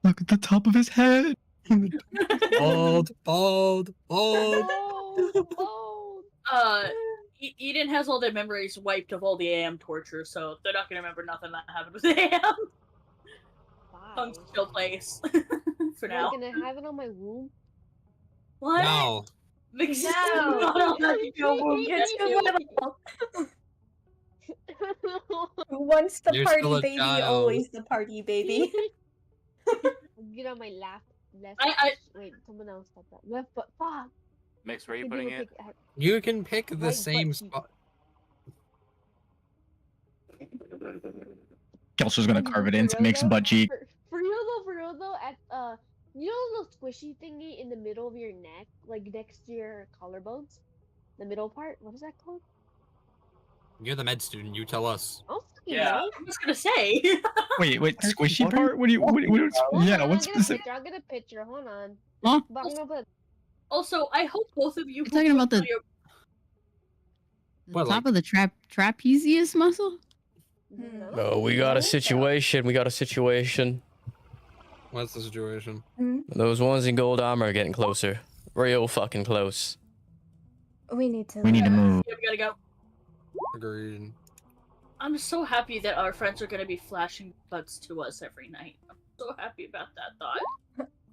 Look at the top of his head. Bald. Eden has all their memories wiped of all the AM torture, so they're not gonna remember nothing that happened with AM. Fun chill place for now. Am I gonna have it on my womb? What? No. No. Get too little. Once the You're still party a baby, child. always the party baby. Get on my left. Wait, someone else said that. Left butt. Fuck. Mix, where are you putting it? You can pick the Right same butt spot. Kelso's gonna carve it into Mick's butt cheek. For real though, at you know the squishy thingy in the middle of your neck, like next to your collarbones, the middle part. What is that called? You're the med student. You tell us. Oh, Yeah, I was gonna say. Wait, squishy part? What do you? Yeah, what's specific? I'll get a picture. Hold on. Huh? But I'm gonna put. Also, I hope both of you. You're talking about the What, top of the trapezius muscle? Oh, we got a situation. What's the situation? Those ones in gold armor are getting closer. Real fucking close. We need to. We need to move. Yeah, we gotta go. Agreed. I'm so happy that our friends are gonna be flashing butts to us every night. I'm so happy about that thought.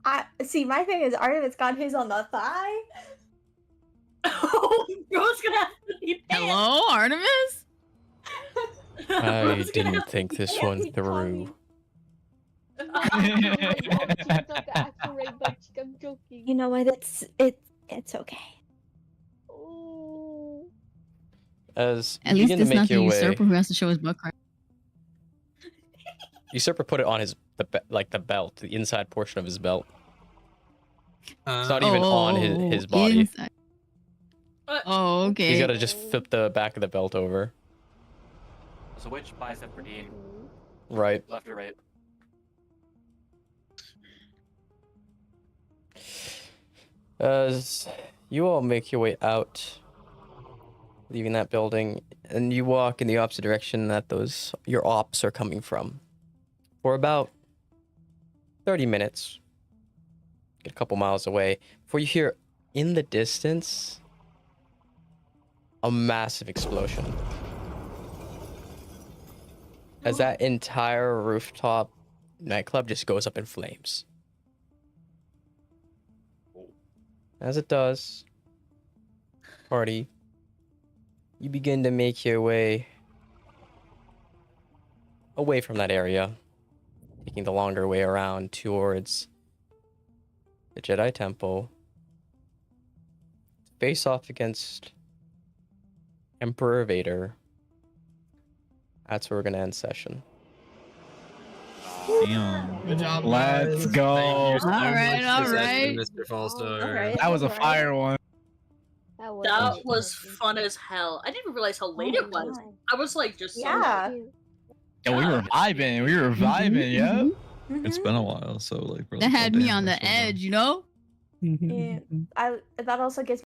I see. My thing is, Artemis got his on the thigh. Oh, bro's gonna have to be Hello, Artemis? I didn't think this one through. I'm joking. You know what? It's okay. Oh. As At you least begin to it's not make the your way, usurper who has to show his butt crack. usurper put it on the belt, the inside portion of his belt. It's not even on his body. Inside. Oh, okay. He's got to just flip the back of the belt over. So which bicep for Dean? Right. Left or right? As you all make your way out, leaving that building, and you walk in the opposite direction that your ops are coming from. For about 30 minutes, get a couple miles away, before you hear in the distance a massive explosion. As that entire rooftop nightclub just goes up in flames. As it does, party, you begin to make your way away from that area, taking the longer way around towards the Jedi Temple, to face off against Emperor Vader. That's where we're gonna end session. Damn. Good job, Let's guys. go. Thank you so All much right, all for the session, right. Mr. Falstar. All right. That was a fire one. That was fun as hell. I didn't realize how late it was. I was like just Yeah. Yeah, we were vibing. Yeah. It's been a while, so like. That had me on the edge, you know? Yeah. That also gives